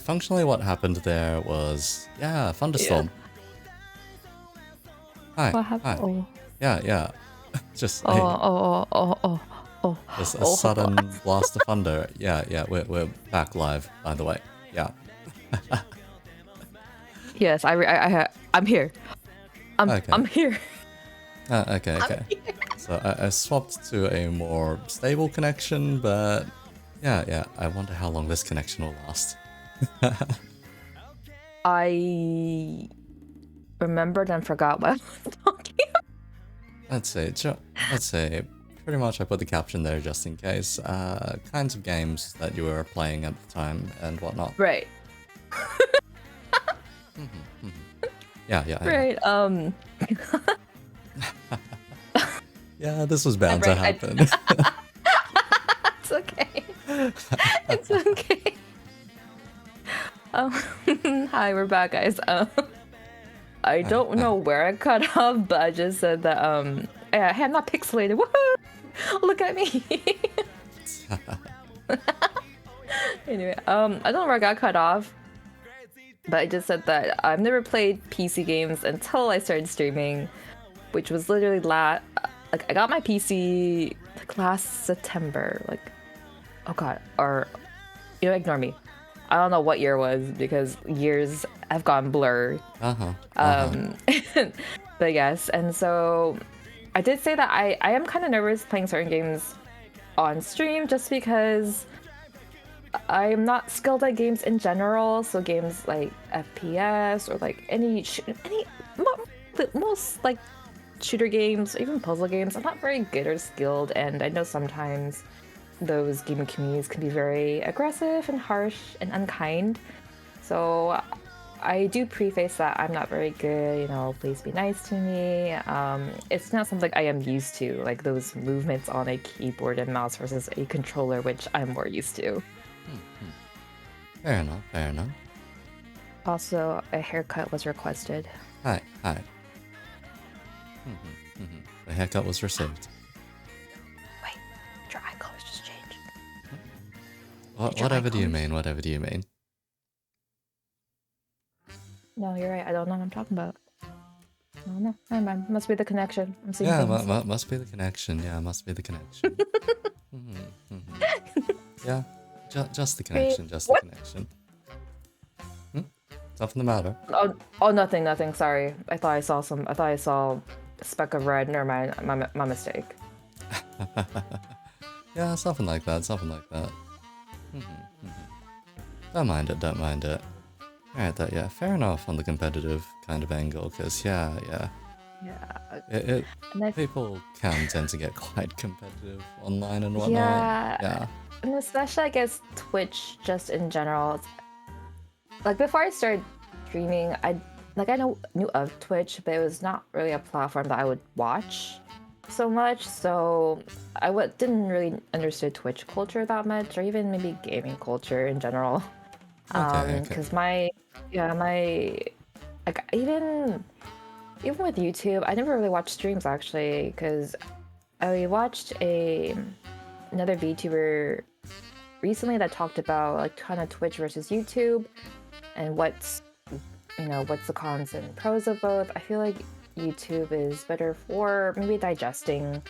functionally what happened there was, yeah, thunderstorm. Hi, What happened? hi. Oh. Yeah. Just Oh, a oh, oh, oh, oh, oh, just a oh. sudden blast of thunder. Yeah, we're back live, by the way. Yeah. Yes, I'm here. Okay. I'm here. Okay. So I swapped to a more stable connection, but yeah, I wonder how long this connection will last. I remembered and forgot what I was talking about. Let's say, pretty much I put the caption there just in case. Kinds of games that you were playing at the time and whatnot. Right. Yeah. Right. Yeah, this was bound to happen. It's okay. It's okay. Hi, we're back, guys. I don't know where I cut off, but I just said that hey, I'm not pixelated. Woohoo! Look at me. Anyway, I don't know where I got cut off, but I just said that I've never played PC games until I started streaming, which was literally like I got my PC like last September. Like, oh god, or ignore me. I don't know what year it was because years have gone blurred. But yes, and so I did say that I am kind of nervous playing certain games on stream just because I'm not skilled at games in general. So games like FPS or like any most like shooter games, even puzzle games, I'm not very good or skilled, and I know sometimes those gaming communities can be very aggressive and harsh and unkind. So I do preface that I'm not very good, please be nice to me. It's not something I am used to, like those movements on a keyboard and mouse versus a controller, which I'm more used to. Fair enough. Also, a haircut was requested. Hi. The haircut was received. Wait, your eye colors just changed. Whatever do you mean? No, you're right. I don't know what I'm talking about. No, never mind. Must be the connection. I'm seeing things. Must be the connection. Yeah, must be the connection. Yeah, just the connection. Just the connection. Nothing the matter. Oh, nothing. Sorry. I thought I saw a speck of red. Never mind. My mistake. Yeah, something like that. Don't mind it. Alright, yeah, fair enough on the competitive kind of angle, because yeah. People can tend to get quite competitive online and whatnot. Yeah. And especially, I guess, Twitch just in general. Like, before I started streaming, I knew of Twitch, but it was not really a platform that I would watch so much, so I didn't really understand Twitch culture that much, or even maybe gaming culture in general. Because like even with YouTube, I never really watched streams actually, because I watched another VTuber recently that talked about like kind of Twitch versus YouTube and what's the cons and pros of both. I feel like YouTube is better for maybe digesting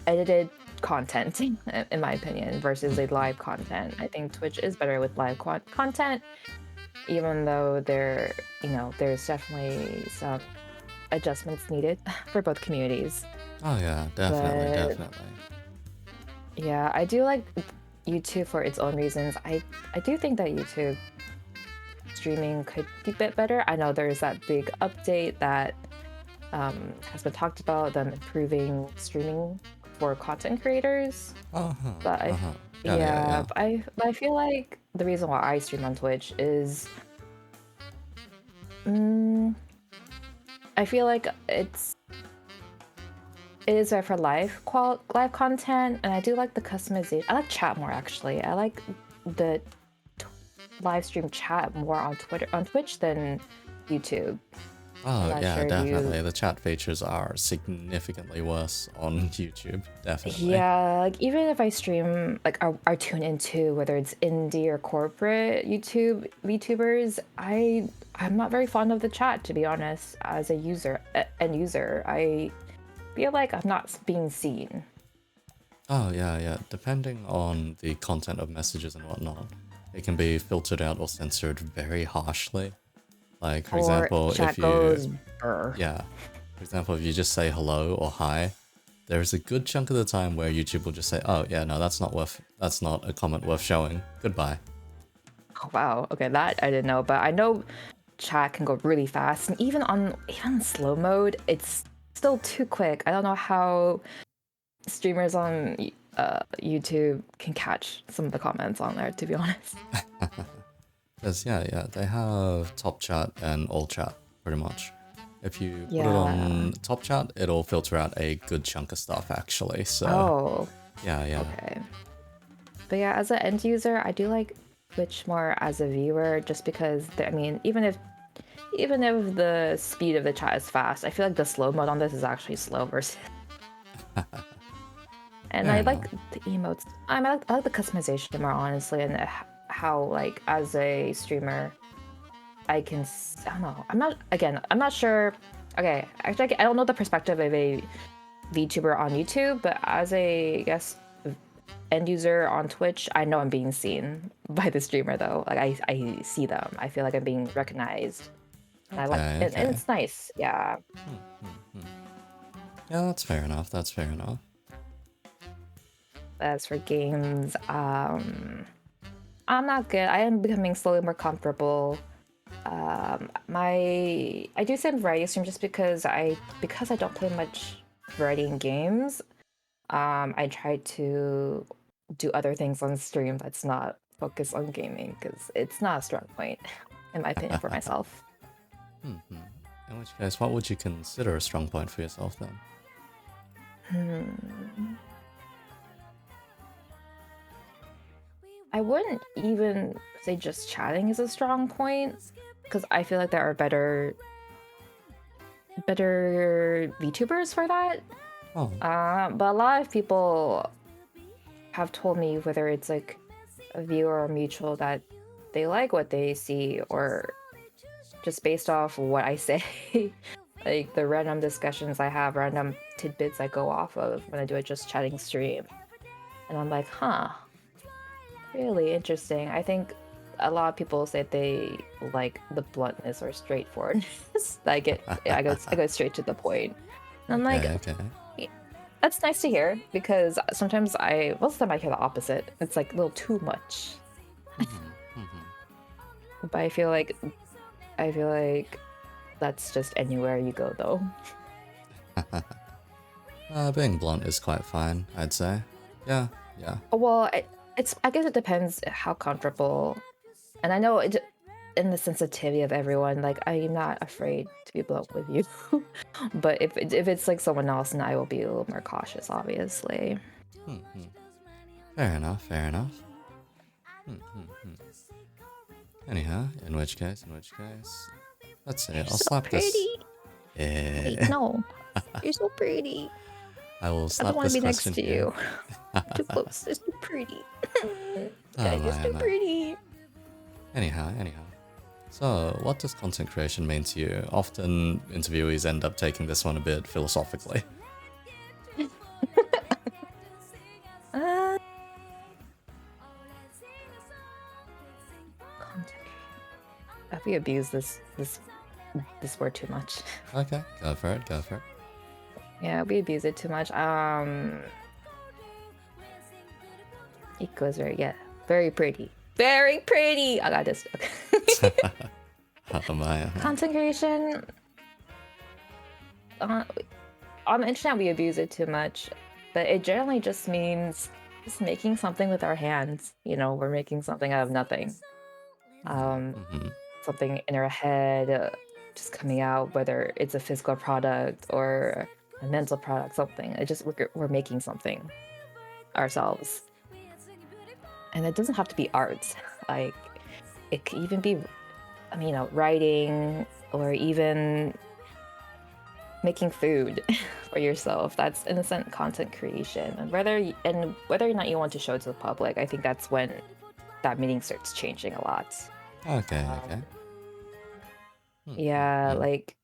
edited content in my opinion versus a live content. I think Twitch is better with live content, even though there's definitely some adjustments needed for both communities. Oh yeah, definitely. Yeah, I do like YouTube for its own reasons. I do think that YouTube streaming could be a bit better. I know there's that big update that has been talked about, them improving streaming for content creators. But I feel like the reason why I stream on Twitch is I feel like it is better for live content, and I do like the customization. I like chat more actually. I like the live stream chat more on Twitch than YouTube. I'm Oh not yeah, sure if you. definitely. The chat features are significantly worse on YouTube. Definitely. Yeah, like even if I stream like our tune into whether it's indie or corporate VTubers, I'm not very fond of the chat, to be honest. As a end user, I feel like I'm not being seen. Oh yeah, yeah. Depending on the content of messages and whatnot, it can be filtered out or censored very harshly. Like for Or example, if chat you goes brr. yeah, for example, if you just say hello or hi, there's a good chunk of the time where YouTube will just say, "Oh yeah, no, that's not a comment worth showing. Goodbye." Oh, wow. Okay, that I didn't know, but I know chat can go really fast, and even slow mode, it's still too quick. I don't know how streamers on YouTube can catch some of the comments on there, to be honest. Because yeah, yeah, they have top chat and all chat pretty much. If you put it Yeah. on top chat, it'll filter out a good chunk of stuff actually. So Oh, yeah, yeah. okay. But yeah, as an end user, I do like Twitch more as a viewer, just because I mean, even if the speed of the chat is fast, I feel like the slow mode on this is actually slow versus. And Fair I enough. like the emotes. I like the customization more honestly, and how like as a streamer, I don't know. I'm not sure. Okay, actually, I don't know the perspective of a VTuber on YouTube, but as a guess end user on Twitch, I know I'm being seen by the streamer though. Like I see them. I feel like I'm being recognized. And I like Okay, and okay. it's nice. Yeah. Yeah, that's fair enough. That's fair enough. As for games, I'm not good. I am becoming slowly more comfortable. I do some variety stream just because I don't play much variety in games. I try to do other things on stream that's not focused on gaming because it's not a strong point, in my opinion, for myself. In which case, what would you consider a strong point for yourself then? Hmm. I wouldn't even say just chatting is a strong point because I feel like there are better VTubers for that. Oh, But a lot of people have told me whether it's like a viewer or mutual that they like what they see or just based off what I say. Like the random discussions I have, random tidbits I go off of when I do a just chatting stream. And I'm like, huh, really interesting. I think a lot of people say they like the bluntness or straightforwardness. I go straight to the point. And I'm like, okay, okay. "Yeah, that's nice to hear because sometimes most of the time I hear the opposite. It's like a little too much. But I feel like that's just anywhere you go though. Being blunt is quite fine, I'd say. Yeah, yeah. Well, I guess it depends how comfortable, and I know it in the sensitivity of everyone. Like I'm not afraid to be blunt with you, but if it's like someone else, then I will be a little more cautious, obviously. Fair enough, fair enough. Anyhow, in which case, let's see, You're I'll so slap this. pretty. Wait, Yeah. no, you're so pretty. I will I don't slap want to this be next question to here. you. Too close. It's too pretty. Oh Guys, it's my, too my. pretty. Anyhow. So, what does content creation mean to you? Often interviewees end up taking this one a bit philosophically. Uh, content. If we abuse this word too much. Okay, go for it, go for it. Yeah, we abuse it too much. It goes very pretty. Very pretty! I got this. Okay. Oh my, oh my. Content creation. Uh, on the internet, we abuse it too much, but it generally just means just making something with our hands. You know, we're making something out of nothing. Something in our head, just coming out, whether it's a physical product or a mental product, something. We're making something ourselves, and it doesn't have to be art. Like it could even be, I mean, writing or even making food for yourself. That's innocent content creation. And whether or not you want to show it to the public, I think that's when that meaning starts changing a lot. Okay, okay. Yeah, like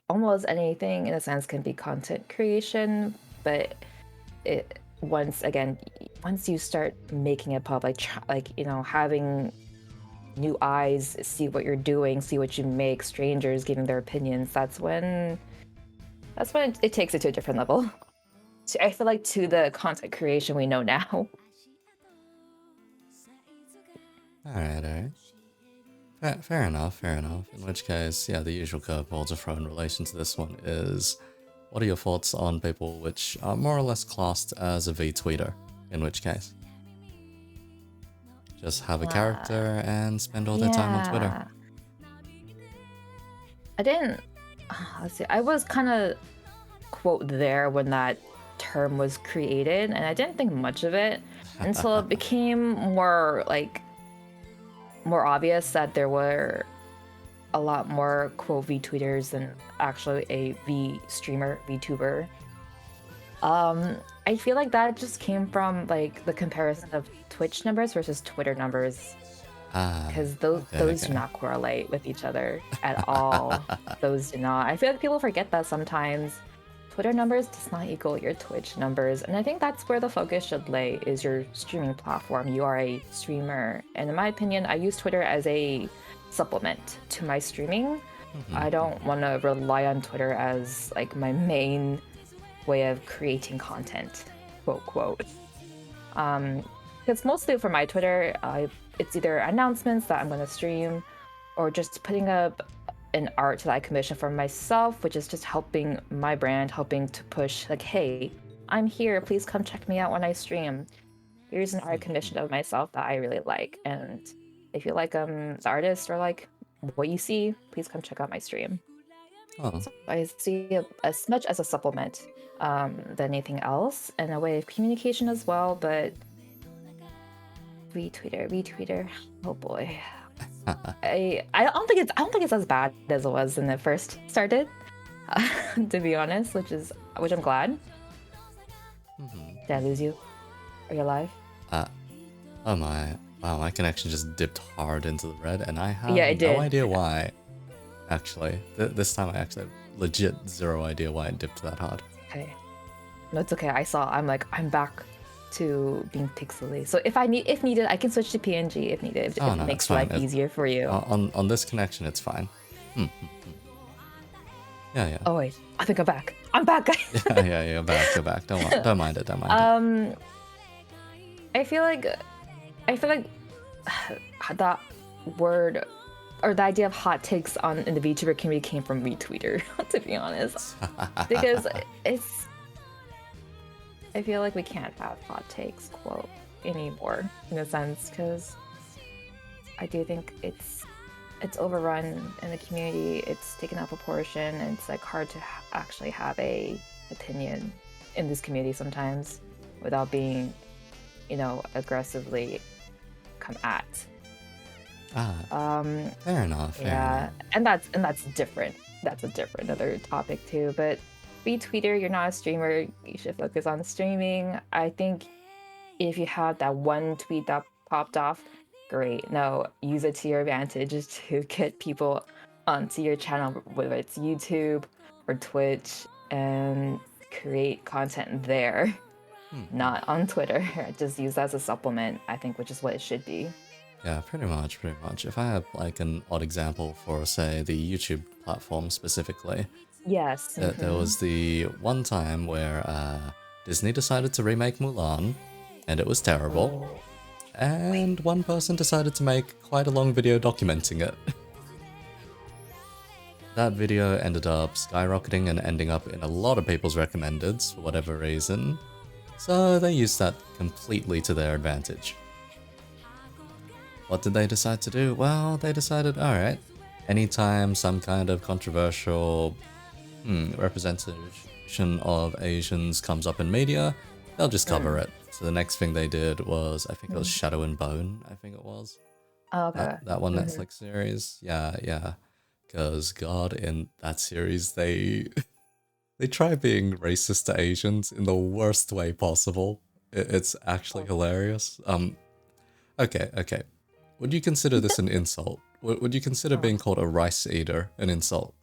almost anything in a sense can be content creation, but it once you start making it public, like having new eyes see what you're doing, see what you make, strangers giving their opinions, that's when it takes it to a different level. I feel like to the content creation we know now. Alright. Fair enough, fair enough. In which case, yeah, the usual curveball to throw in relation to this one is, what are your thoughts on people which are more or less classed as a V-tweeter? In which case, just have a character and spend all their time on Twitter. I didn't. Let's see. I was kind of quote there when that term was created, and I didn't think much of it until it became more obvious that there were a lot more quote V-tweeters than actually a V-streamer, V-tuber. I feel like that just came from like the comparison of Twitch numbers versus Twitter numbers, because those do not correlate with each other at all. Those do not. I feel like people forget that sometimes. Twitter numbers does not equal your Twitch numbers, and I think that's where the focus should lay, is your streaming platform. You are a streamer, and in my opinion, I use Twitter as a supplement to my streaming. I don't want to rely on Twitter as like my main way of creating content, quote. Because mostly for my Twitter, it's either announcements that I'm going to stream, or just putting up an art that I commission for myself, which is just helping my brand, helping to push like, hey, I'm here, please come check me out when I stream. Here's an art commission of myself that I really like, and if you like the artist or like what you see, please come check out my stream. So I see it as much as a supplement than anything else, and a way of communication as well. But retweeter, oh boy. I don't think it's as bad as it was when it first started, to be honest, which I'm glad. Did I lose you? Are you alive? Oh my, wow, my connection just dipped hard into the red, and I have no idea why. Actually, this time I actually have legit zero idea why it dipped that hard. Okay, no, it's okay. I'm back to being pixely. So if needed, I can switch to PNG if needed. If it makes life easier for you. On this connection, it's fine. Yeah. Oh wait, I think I'm back. I'm back, guys. yeah, you're back. Don't mind it. I feel like that word or the idea of hot takes in the VTuber community came from retweeter, to be honest, because I feel like we can't have hot takes quote anymore in a sense, because I do think it's overrun in the community. It's taken up a portion, and it's like hard to actually have a opinion in this community sometimes without being, aggressively come at. Fair enough. And that's different. That's a different other topic too. But be tweeter, you're not a streamer. You should focus on streaming. I think if you have that one tweet that popped off, great. No, use it to your advantage to get people onto your channel, whether it's YouTube or Twitch, and create content there, not on Twitter. Just use that as a supplement, I think, which is what it should be. Yeah, pretty much. If I have like an odd example for, say, the YouTube platform specifically. Yes. There was the one time where Disney decided to remake Mulan, and it was terrible. And one person decided to make quite a long video documenting it. That video ended up skyrocketing and ending up in a lot of people's recommendeds for whatever reason. So they used that completely to their advantage. What did they decide to do? Well, they decided, alright, anytime some kind of controversial representation of Asians comes up in media, they'll just cover it. So the next thing they did was, I think it was Shadow and Bone, I think it was. Oh, okay. That one Netflix series. Yeah. Because God, in that series, they they try being racist to Asians in the worst way possible. It's actually hilarious. Okay, okay. Would you consider this an insult? Would you consider being called a rice eater an insult?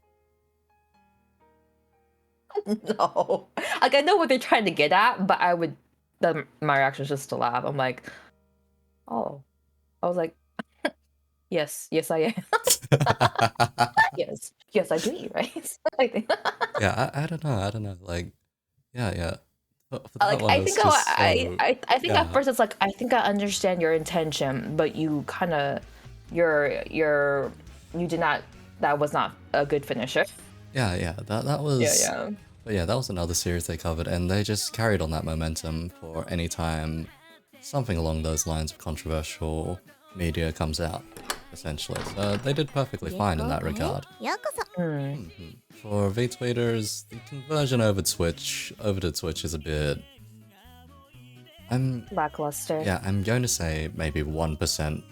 No. Like I know what they're trying to get at, but I would my reaction is just to laugh. I'm like, oh. I was like, yes, yes I am. Yes. Yes, I do eat rice. Yeah, I don't know. I don't know. Like, yeah, yeah. For that Like one, I it's think just so I think at yeah, first it's like I think I understand your intention, but you kind of you did not that was not a good finisher. yeah, yeah. That Yeah, was, yeah. but yeah, that was another series they covered, and they just carried on that momentum for any time something along those lines of controversial media comes out, essentially. So they did perfectly fine in that regard. Mm, For V-tweeters, the conversion over to Twitch is a bit. lackluster. I'm going to say maybe 1%.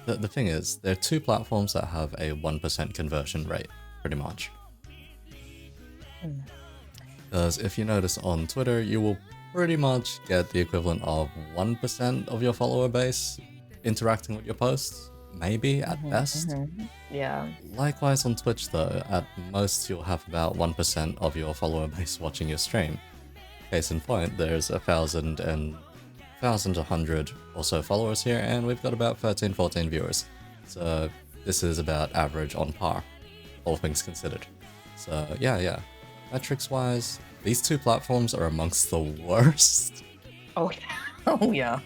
The thing is, there are two platforms that have a 1% conversion rate, pretty much. Mm. Because if you notice on Twitter, you will pretty much get the equivalent of 1% of your follower base interacting with your posts, maybe at best. Yeah. Likewise on Twitch though, at most you'll have about 1% of your follower base watching your stream. Case in point, there's 1,100 or so followers here, and we've got about 13, 14 viewers. So this is about average on par, all things considered. So yeah. Metrics wise, these two platforms are amongst the worst. Oh yeah. Oh yeah.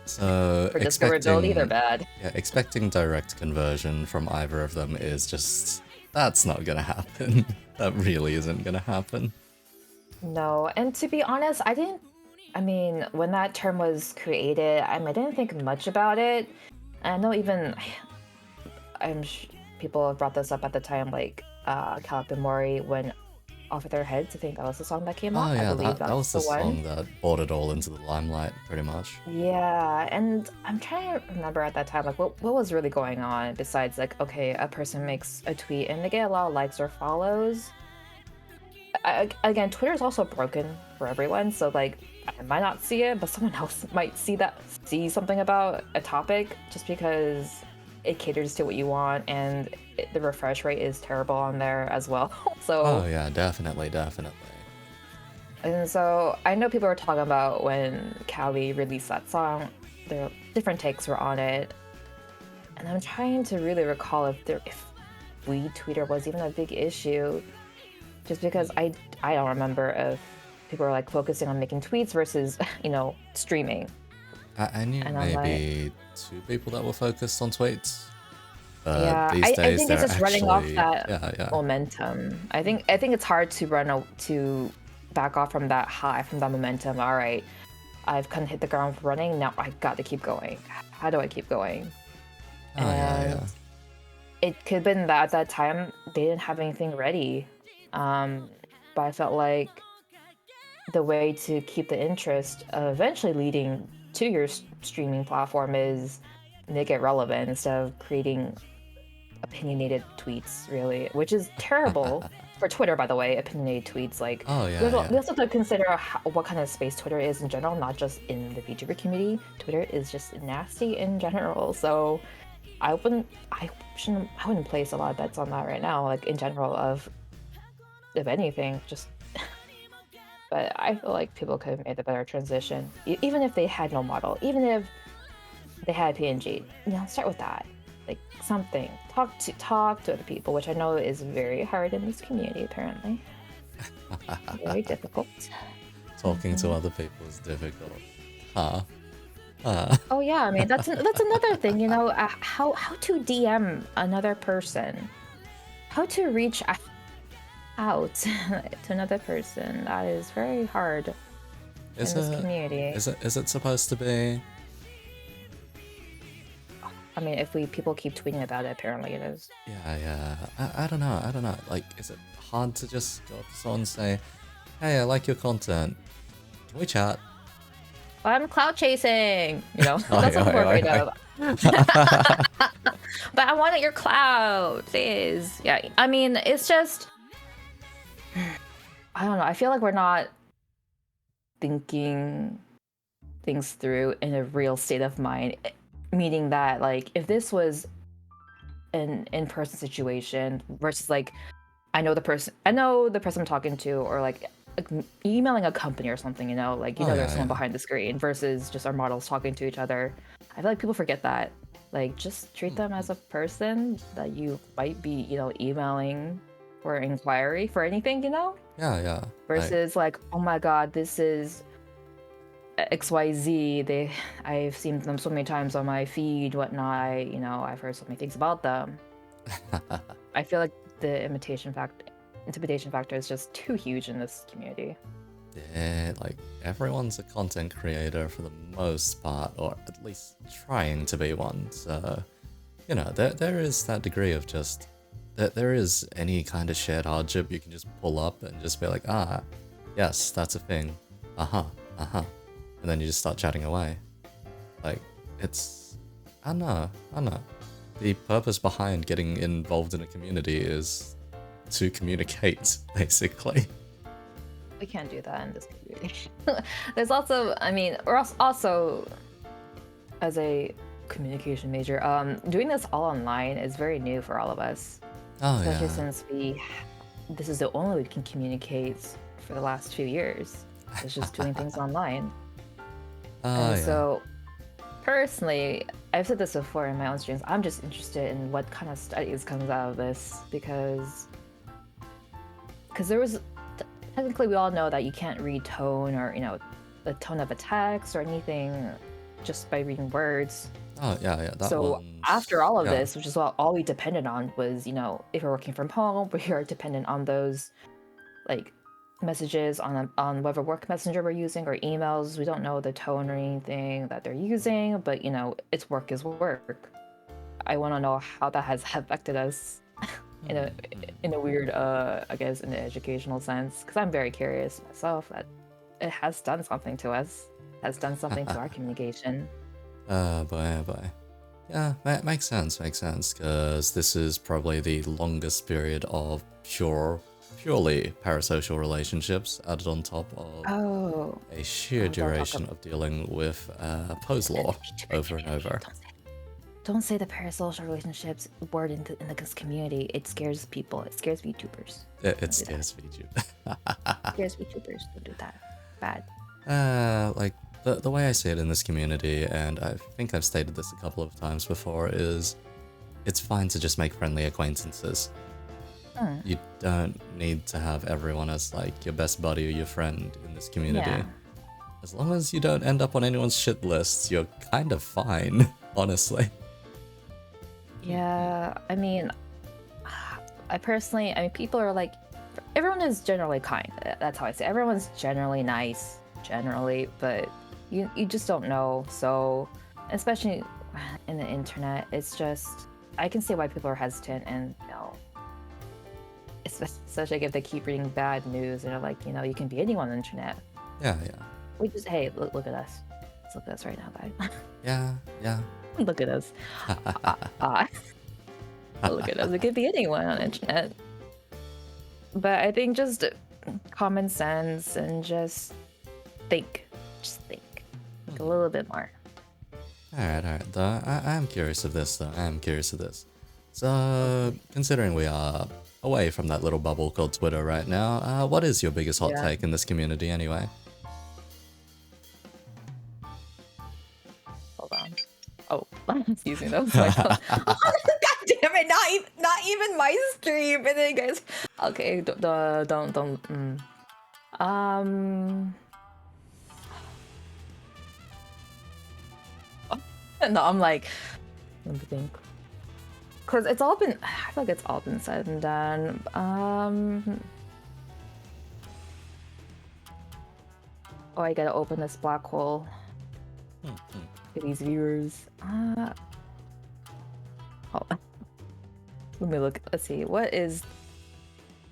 So For discoverability, they're bad. yeah, expecting direct conversion from either of them is just, that's not gonna happen. That really isn't gonna happen. No, and to be honest, I mean, when that term was created, I didn't think much about it. And I know even, people have brought this up at the time, like, Calip and Mori went off of their heads. I think that was the song that came Oh out. I yeah, believe that was that's the the one. song that brought it all into the limelight, pretty much. Yeah, and I'm trying to remember at that time, like, what was really going on besides, like, okay, a person makes a tweet and they get a lot of likes or follows. Again, Twitter is also broken for everyone, so like I might not see it, but someone else might see something about a topic just because it caters to what you want, and the refresh rate is terrible on there as well. So, Oh yeah, definitely. and so I know people were talking about when Callie released that song, there different takes were on it, and I'm trying to really recall if weed tweeter was even a big issue. Just because I don't remember if people are like focusing on making tweets versus streaming. I knew And I'm maybe two people that were focused on tweets. But yeah, these I days think it's they're just running off actually that momentum. I think it's hard to to back off from that from that momentum. All right, I've kind of hit the ground running. Now I got to keep going. How do I keep going? And it could have been that at that time they didn't have anything ready. But I felt like the way to keep the interest eventually leading to your streaming platform is make it relevant instead of creating opinionated tweets, really, which is terrible for Twitter, by the way. Opinionated tweets, like, we also have to consider what kind of space Twitter is in general, not just in the VTuber community. Twitter is just nasty in general, so I wouldn't place a lot of bets on that right now, like in general of if anything, just. But I feel like people could have made a better transition, even if they had no model, even if they had PNG. Start with that, like something. Talk to other people, which I know is very hard in this community. Apparently, very difficult. Talking to other people is difficult. Oh yeah, I mean that's another thing. How to DM another person, how to reach out to another person. That is very hard in this community. Is it supposed to be? I mean, if people keep tweeting about it, apparently it is. Yeah. I don't know. Like, is it hard to just go up to someone and say, "Hey, I like your content. Can we chat?" I'm cloud chasing. You know, Oi, that's what people are oi, afraid oi, of. But I want your cloud, please. Yeah, I mean, it's just, I don't know. I feel like we're not thinking things through in a real state of mind. Meaning that, like, if this was an in-person situation versus like, I know the person I'm talking to, or like emailing a company or something, you know, like, you Oh know, yeah, there's someone yeah. behind the screen versus just our models talking to each other. I feel like people forget that. Like, just treat them as a person that you might be, you know, emailing for inquiry for anything, you know, Yeah, yeah. Like, versus like, oh my god, this is XYZ. I've seen them so many times on my feed, whatnot. You know, I've heard so many things about them. I feel like the intimidation factor is just too huge in this community. yeah, like everyone's a content creator for the most part, or at least trying to be one. So, you know, there is that degree of just that there is any kind of shared hardship you can just pull up and just be like, ah, yes, that's a thing. Uh-huh, uh-huh. And then you just start chatting away. Like, it's I don't know. The purpose behind getting involved in a community is to communicate, basically. We can't do that in this community. There's also, I mean, we're also as a communication major, doing this all online is very new for all of us, Oh especially yeah. since this is the only way we can communicate for the last few years. It's just doing things online. Oh And yeah. so, personally, I've said this before in my own streams, I'm just interested in what kind of studies comes out of this because there was technically we all know that you can't read tone or, you know, the tone of a text or anything just by reading words. Oh yeah, yeah. That So after one's all of yeah. this, which is what all we depended on was, you know, if we're working from home, we are dependent on those like messages on whatever work messenger we're using or emails. We don't know the tone or anything that they're using, but you know, it's work is work. I want to know how that has affected us in a weird I guess in the educational sense, because I'm very curious myself that it has done something to us, has done something to our communication. Boy, oh boy. Yeah, makes sense, because this is probably the longest period of purely parasocial relationships added on top of Oh, a sheer oh, don't talk duration about of dealing with pose law over and over. don't say the parasocial relationships word in the community. It scares people. It scares VTubers. It Don't do that. scares me too. It scares VTubers. Don't do that. Bad. Like the way I see it in this community, and I think I've stated this a couple of times before, is it's fine to just make friendly acquaintances. You don't need to have everyone as like your best buddy or your friend in this community. Yeah. As long as you don't end up on anyone's shit lists, you're kind of fine, honestly. Yeah. I mean, I mean, people are like, everyone is generally kind. That's how I say it. Everyone's generally nice, generally, but you just don't know. So, especially in the internet, it's just, I can see why people are hesitant and, you know, especially like if they keep reading bad news and they're like, you know, you can be anyone on the internet. Yeah, yeah. We just, hey, look at us. Let's look at us right now, guys. Yeah, yeah. Look at us. Look at us. It could be anyone on the internet. But I think just common sense and just think. Just think. Think a little bit more. Alright. Though, I am curious of this, though. I am curious of this. So, considering we are away from that little bubble called Twitter right now, what is your biggest hot Yeah. take in this community anyway? Hold on. Oh, excuse me. That was my phone. God damn it! Not even my stream. And then guys. Okay. Don't. No, I'm like, let me think. Cause it's all been. I feel like it's all been said and done. Oh, I gotta open this black hole for these viewers. Hold on. Let me look. Let's see. What is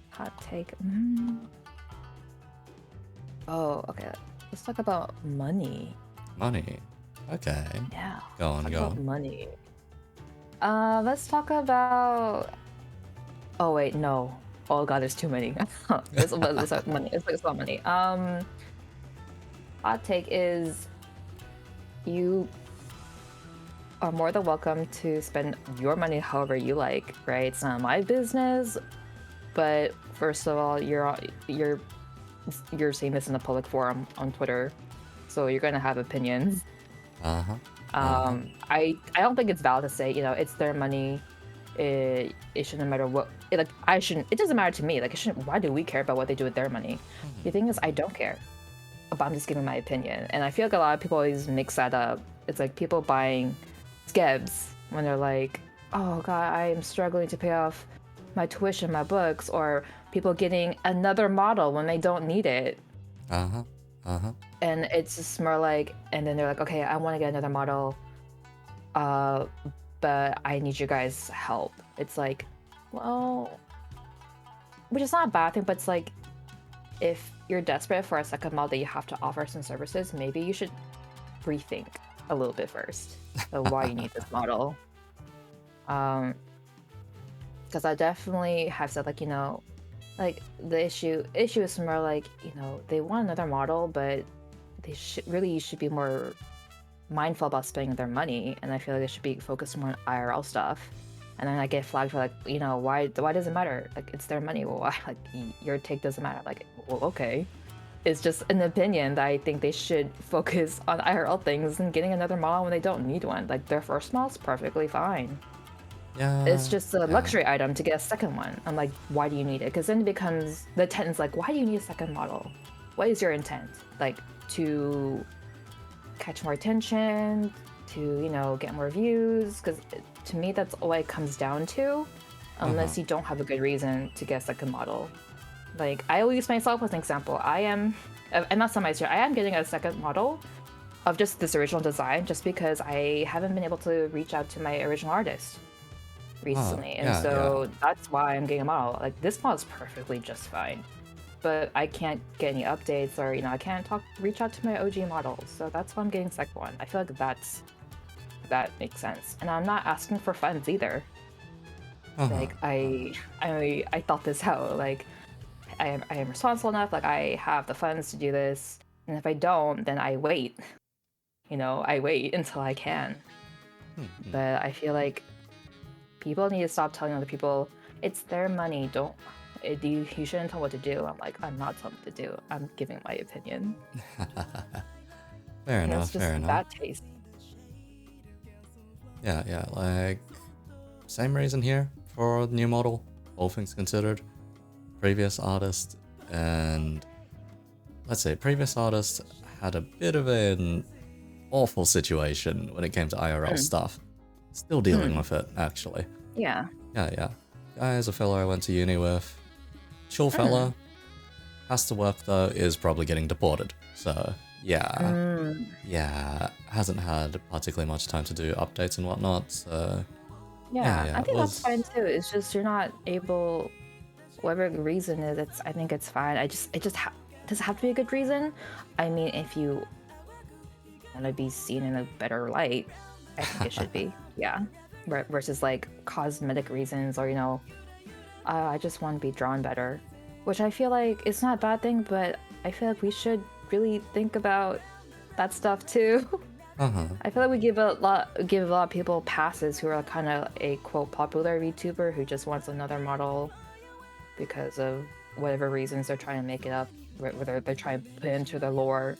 hot take? Oh, okay. Let's talk about money. Money. Okay. Yeah. Go on, Talk go about on. money. Let's talk about. Oh wait, no. Oh god, there's too many. It's about money. It's about money. Hot take is you are more than welcome to spend your money however you like, right? It's not my business. But first of all, you're saying this in a public forum on Twitter, so you're gonna have opinions. Uh-huh. Uh-huh. I don't think it's valid to say, you know, it's their money. It shouldn't matter what like I shouldn't. It doesn't matter to me. Like it shouldn't. Why do we care about what they do with their money? The thing is, I don't care. But I'm just giving my opinion, and I feel like a lot of people always mix that up. It's like people buying skebs when they're like, "Oh God, I am struggling to pay off my tuition, my books," or people getting another model when they don't need it. Uh-huh. Uh-huh. And it's just more like, and then they're like, okay, I want to get another model, but I need you guys' help. It's like, well, which is not a bad thing, but it's like, if you're desperate for a second model that you have to offer some services, maybe you should rethink a little bit first of why you need this model. Because I definitely have said, like, you know, like the issue is more like, you know, they want another model, but they should be more mindful about spending their money, and I feel like they should be focused more on IRL stuff. And then I get flagged for like, you know, why does it matter? Like it's their money. Well, why? Like your take doesn't matter. Like, well, okay. It's just an opinion that I think they should focus on IRL things and getting another model when they don't need one. Like their first model's perfectly fine. Yeah. It's just a yeah. luxury item to get a second one. I'm like, why do you need it? Because then it becomes the intent is like, why do you need a second model? What is your intent? Like to catch more attention, to, you know, get more views? Because to me, that's all it comes down to, unless you don't have a good reason to get a second model. Like I will use myself as an example. I'm not semi-serious. I am getting a second model of just this original design, just because I haven't been able to reach out to my original artist recently, and so that's why I'm getting a model. Like this model is perfectly just fine, but I can't get any updates, or you know, I can't reach out to my OG model, so that's why I'm getting second one. I feel like that makes sense, and I'm not asking for funds either. Like I thought this out. Like I am responsible enough. Like I have the funds to do this, and if I don't, then I wait. You know, I wait until I can. But I feel like people need to stop telling other people it's their money. You shouldn't tell what to do. I'm like, I'm not telling what to do. I'm giving my opinion. Fair enough. It's just Fair enough. bad taste. Yeah. Like same reason here for the new model. All things considered, previous artist and let's say previous artist had a bit of an awful situation when it came to IRL stuff. Still dealing with it, actually. Yeah. Yeah. Guy is a fellow I went to uni with. Chill fella. Has to work though, is probably getting deported. So, yeah. Yeah. Hasn't had particularly much time to do updates and whatnot, so... Yeah, I think that's fine too. It's just you're not able, whatever the reason is, I think it's fine. Does it have to be a good reason? I mean, if you want to be seen in a better light, I think it should be. Yeah. Versus like cosmetic reasons, or, you know, I just want to be drawn better, which I feel like it's not a bad thing, but I feel like we should really think about that stuff too. I feel like we give a lot of people passes who are kind of a quote popular VTuber who just wants another model because of whatever reasons they're trying to make it up, whether they're trying to put it into their lore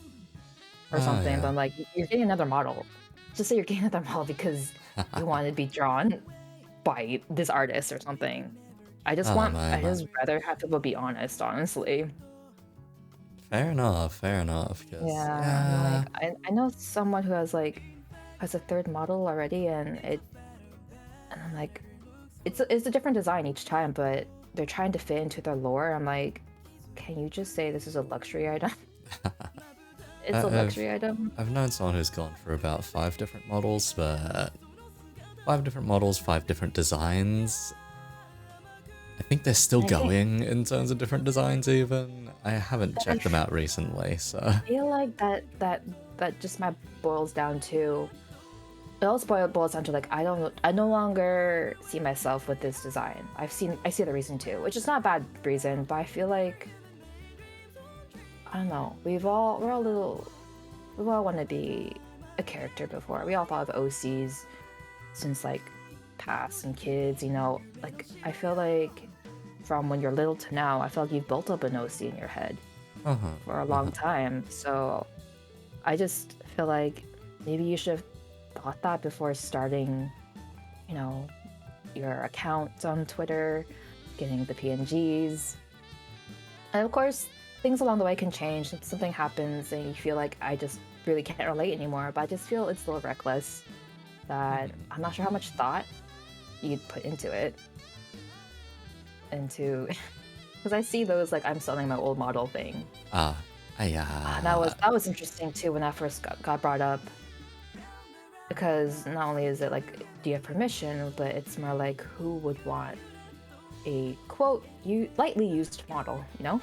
or something. But I'm like, you're getting another model. Just say you're getting another model because you want to be drawn by this artist or something. I just rather have people be honest, honestly. Fair enough. Yeah. Like, I know someone who has a third model already, and I'm like, it's a different design each time, but they're trying to fit into their lore. I'm like, can you just say this is a luxury item? It's a luxury item. I've known someone who's gone for about 5 different models, but 5 different models, 5 different designs. I think they're still I think going in terms of different designs even. I haven't I checked them out recently, so... feel like that just might boils down to it also boils down to like I no longer see myself with this design. I see the reason too, which is not a bad reason, but I feel like I don't know. We've all want to be a character before. We all thought of OCs since like past and kids, you know. Like I feel like from when you're little to now, I feel like you've built up an OC in your head for a long time. So I just feel like maybe you should have thought that before starting, you know, your account on Twitter, getting the PNGs. And of course, things along the way can change. If something happens and you feel like I just really can't relate anymore, but I just feel it's a little reckless that I'm not sure how much thought you'd put into it. Into because I see those like I'm selling my old model thing. That was interesting too when that first got brought up. Because not only is it like, do you have permission, but it's more like who would want a quote lightly used model, you know?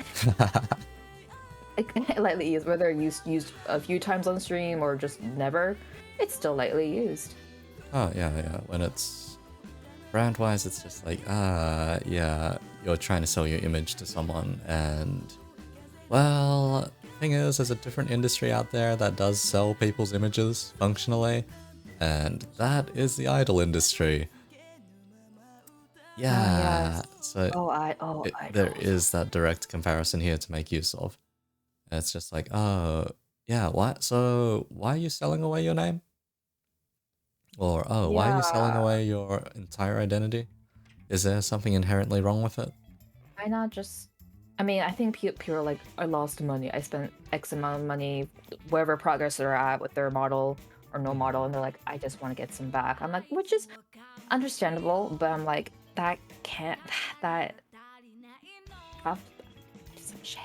Like, lightly used, whether used a few times on stream or just never, it's still lightly used. Oh yeah, yeah. When it's brand-wise, it's just like, yeah, you're trying to sell your image to someone, and well, thing is, there's a different industry out there that does sell people's images functionally, and that is the idol industry. Yeah, Yes. so there is that direct comparison here to make use of. And it's just like, oh, yeah, what? So why are you selling away your name? Or, oh, why are you selling Yeah. away your entire identity? Is there something inherently wrong with it? Why not just? I mean, I think people are like, I lost money. I spent X amount of money, wherever progress they're at with their model or no model, and they're like, I just want to get some back. I'm like, which is understandable, but I'm like, that can't. That have some shame.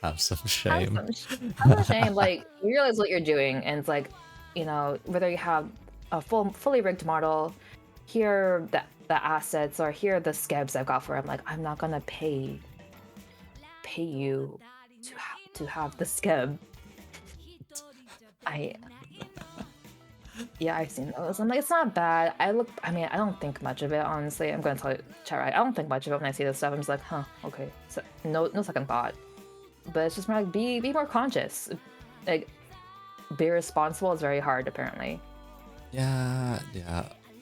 Have some shame. Have some shame. Like you realize what you're doing, and it's like, you know, whether you have a fully rigged model, here the assets, or here are the scabs I've got for it. I'm like, I'm not gonna pay you to have the scab. Yeah, I've seen those. I'm like, it's not bad. I mean, I don't think much of it, honestly. I'm gonna tell you, chat right. I don't think much of it when I see this stuff. I'm just like, huh, okay. So no second thought. But it's just more like be more conscious. Like be responsible is very hard, apparently. Yeah.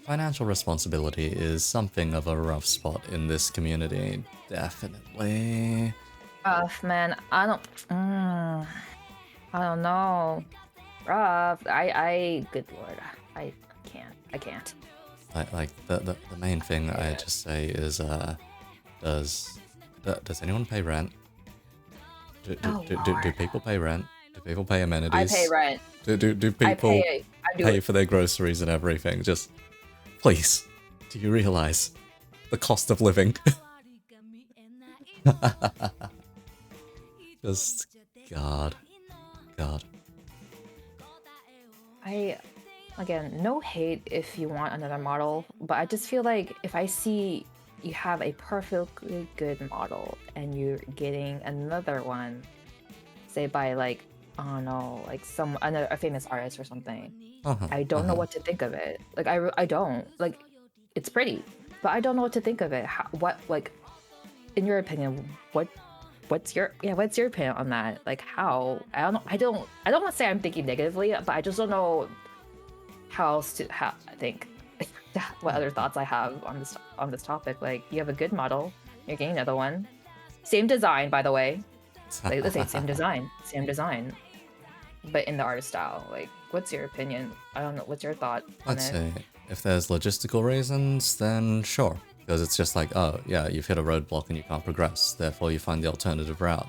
Financial responsibility is something of a rough spot in this community, definitely. Rough, man. I don't know. Rough. Good lord. I can't. Like the main thing I just say is, does anyone pay rent? Do people pay rent? Do people pay amenities? I pay rent. Do people pay for their groceries and everything? Just please, do you realize the cost of living? Just God. Again, no hate if you want another model, but I just feel like if I see you have a perfectly good model and you're getting another one, say by like, I don't know, like a famous artist or something, I don't know what to think of it. Like I don't like, it's pretty, but I don't know what to think of it. Like, in your opinion, what's your opinion on that? Like how? I don't want to say I'm thinking negatively, but I just don't know how I think what other thoughts I have on this topic. Like you have a good model, you're getting another one, same design, by the way. Like, let's say same design, but in the artist style. Like, what's your opinion? I don't know. What's your thought on Let's it? say if there's logistical reasons, then sure, because it's just like, oh yeah, you've hit a roadblock and you can't progress, therefore you find the alternative route,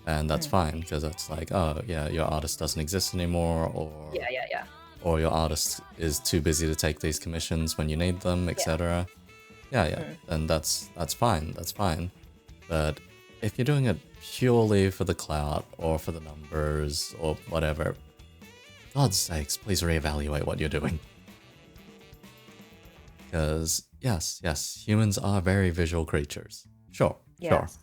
and that's fine, because it's like, oh yeah, your artist doesn't exist anymore, or or your artist is too busy to take these commissions when you need them, etc. Yeah, and that's fine. But if you're doing it purely for the clout or for the numbers or whatever, God's sakes, please reevaluate what you're doing. Because, yes, humans are very visual creatures. Sure. Yes.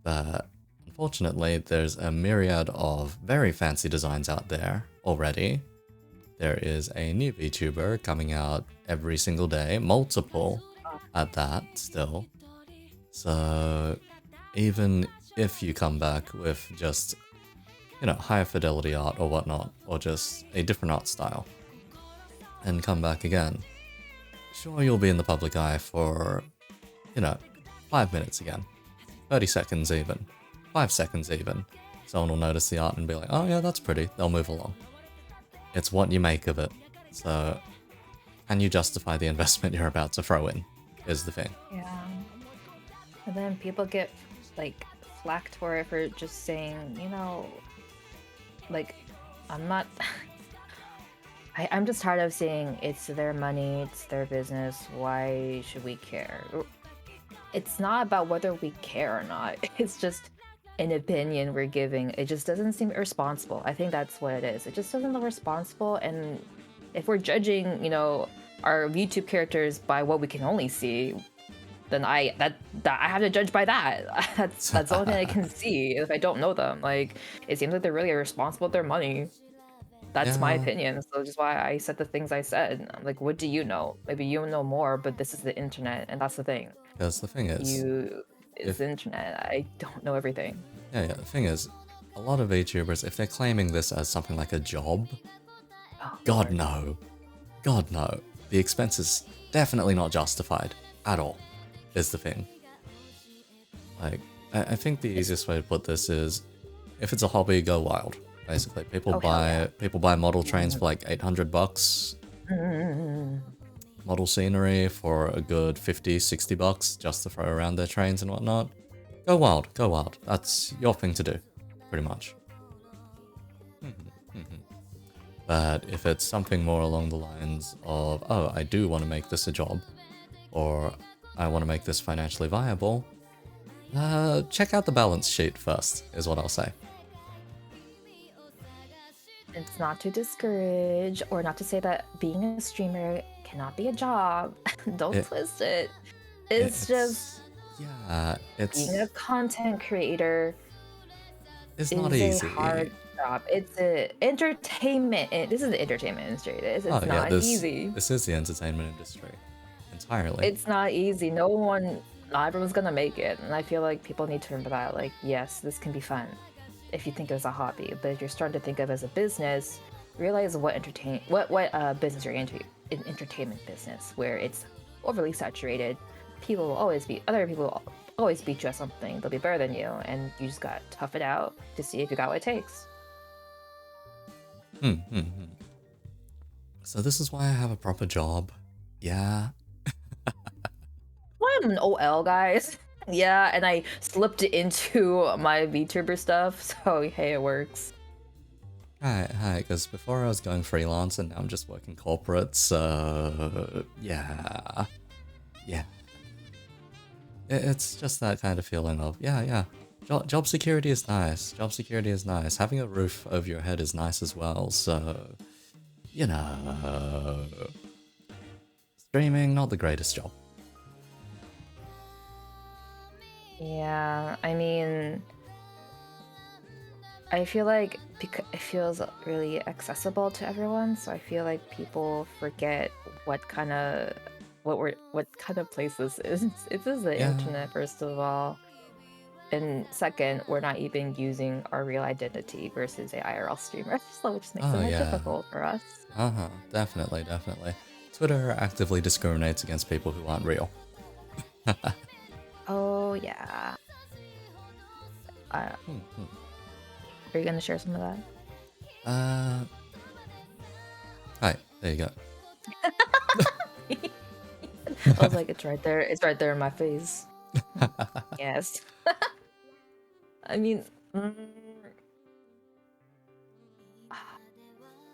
But unfortunately, there's a myriad of very fancy designs out there already. There is a new VTuber coming out every single day, multiple at that still. So even if you come back with just, higher fidelity art or whatnot, or just a different art style, and come back again, sure, you'll be in the public eye for, 5 minutes again. 30 seconds even. 5 seconds even. Someone will notice the art and be like, oh yeah, that's pretty. They'll move along. It's what you make of it. So, can you justify the investment you're about to throw in, is the thing. Yeah. And then people get, like, flacked for it for just saying, like, I'm not... I'm just tired of saying it's their money, it's their business, why should we care? It's not about whether we care or not. It's just an opinion we're giving. It just doesn't seem responsible. I think that's what it is. It just doesn't look responsible. And if we're judging, our YouTube characters by what we can only see, then I have to judge by that. That's the only thing I can see if I don't know them. Like, it seems like they're really irresponsible with their money. That's my opinion. So just why I said the things I said. Like, what do you know? Maybe you know more, but this is the internet, and that's the thing. Because the thing is... It's the internet. I don't know everything. Yeah, the thing is, a lot of VTubers, if they're claiming this as something like a job, God no. God no. The expense is definitely not justified at all, is the thing. Like, I think the easiest way to put this is, if it's a hobby, go wild. Basically, people buy model trains for like $800. Model scenery for a good $50-$60 just to throw around their trains and whatnot. Go wild, go wild. That's your thing to do, pretty much. But if it's something more along the lines of, oh, I do want to make this a job, or I want to make this financially viable, check out the balance sheet first, is what I'll say. It's not to discourage or not to say that being a streamer cannot be a job. Don't twist it. It's just... Yeah, it's... Being a content creator is not easy. A hard job. It's a entertainment... This is the entertainment industry. It's not easy. This is the entertainment industry. Entirely. It's not easy. Not everyone's gonna make it. And I feel like people need to remember that. Like, yes, this can be fun if you think of it as a hobby, but if you're starting to think of it as a business, realize what business you're into. An entertainment business where it's overly saturated. Other people will always beat you at something. They'll be better than you, and you just gotta tough it out to see if you got what it takes. So this is why I have a proper job. Yeah. I'm an OL, guys. Yeah, and I slipped it into my VTuber stuff, so hey, it works. Hi, because before I was going freelance and now I'm just working corporate, so yeah. It's just that kind of feeling of, job security is nice, having a roof over your head is nice as well, so, streaming, not the greatest job. Yeah, I mean, I feel like it feels really accessible to everyone, so I feel like people forget what kind of place this is. It is the internet, first of all, and second, we're not even using our real identity versus a IRL streamer, so which makes it more difficult for us. Definitely. Twitter actively discriminates against people who aren't real. Oh, yeah. Are you going to share some of that? Hi, there you go. I was like, it's right there. It's right there in my face. Yes. I mean,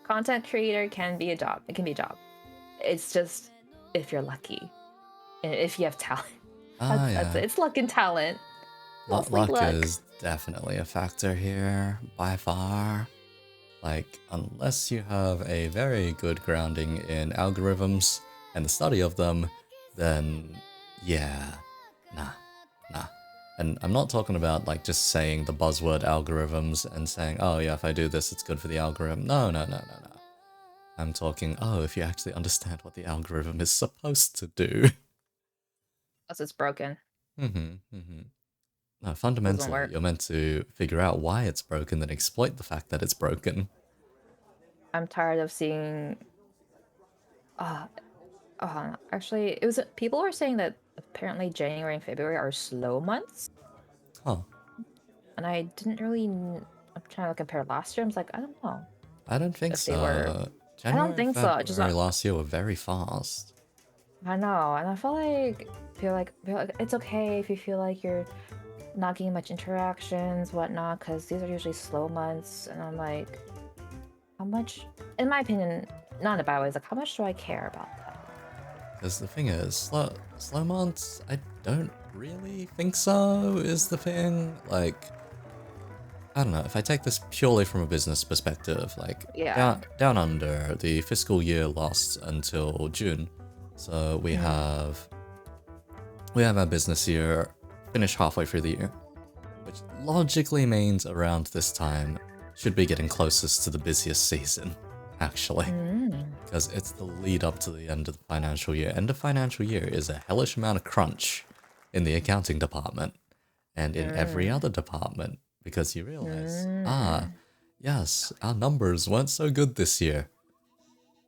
content creator can be a job. It can be a job. It's just if you're lucky and if you have talent. That's it. It's luck and talent. Luck is definitely a factor here, by far. Like, unless you have a very good grounding in algorithms and the study of them, then yeah, nah, nah. And I'm not talking about like just saying the buzzword algorithms and saying, oh yeah, if I do this, it's good for the algorithm. No, no, no, no, no. I'm talking, oh, if you actually understand what the algorithm is supposed to do. Unless it's broken. No, Doesn't fundamentally, work. you're meant to figure out why it's broken, then exploit the fact that it's broken. I'm tired of seeing. Actually, it was people were saying that apparently January and February are slow months, Huh. and I didn't really. I'm trying to compare last year. I was like, I don't know I don't think if they were. so. I don't January and think so. Just February last year were very fast. I know, and I feel like it's okay if you feel like you're not getting much interactions, whatnot, because these are usually slow months, and I'm like, how much? In my opinion, not in a bad way. It's like, how much do I care about that? Because the thing is, slow months, I don't really think so, is the thing. Like, I don't know, if I take this purely from a business perspective, like, Yeah. down under, the fiscal year lasts until June. So we have our business year finished halfway through the year, which logically means around this time should be getting closest to the busiest season, actually. Mm. Because it's the lead up to the end of the financial year. End of financial year is a hellish amount of crunch in the accounting department and in every Mm. other department, because you realize, Mm. yes, our numbers weren't so good this year.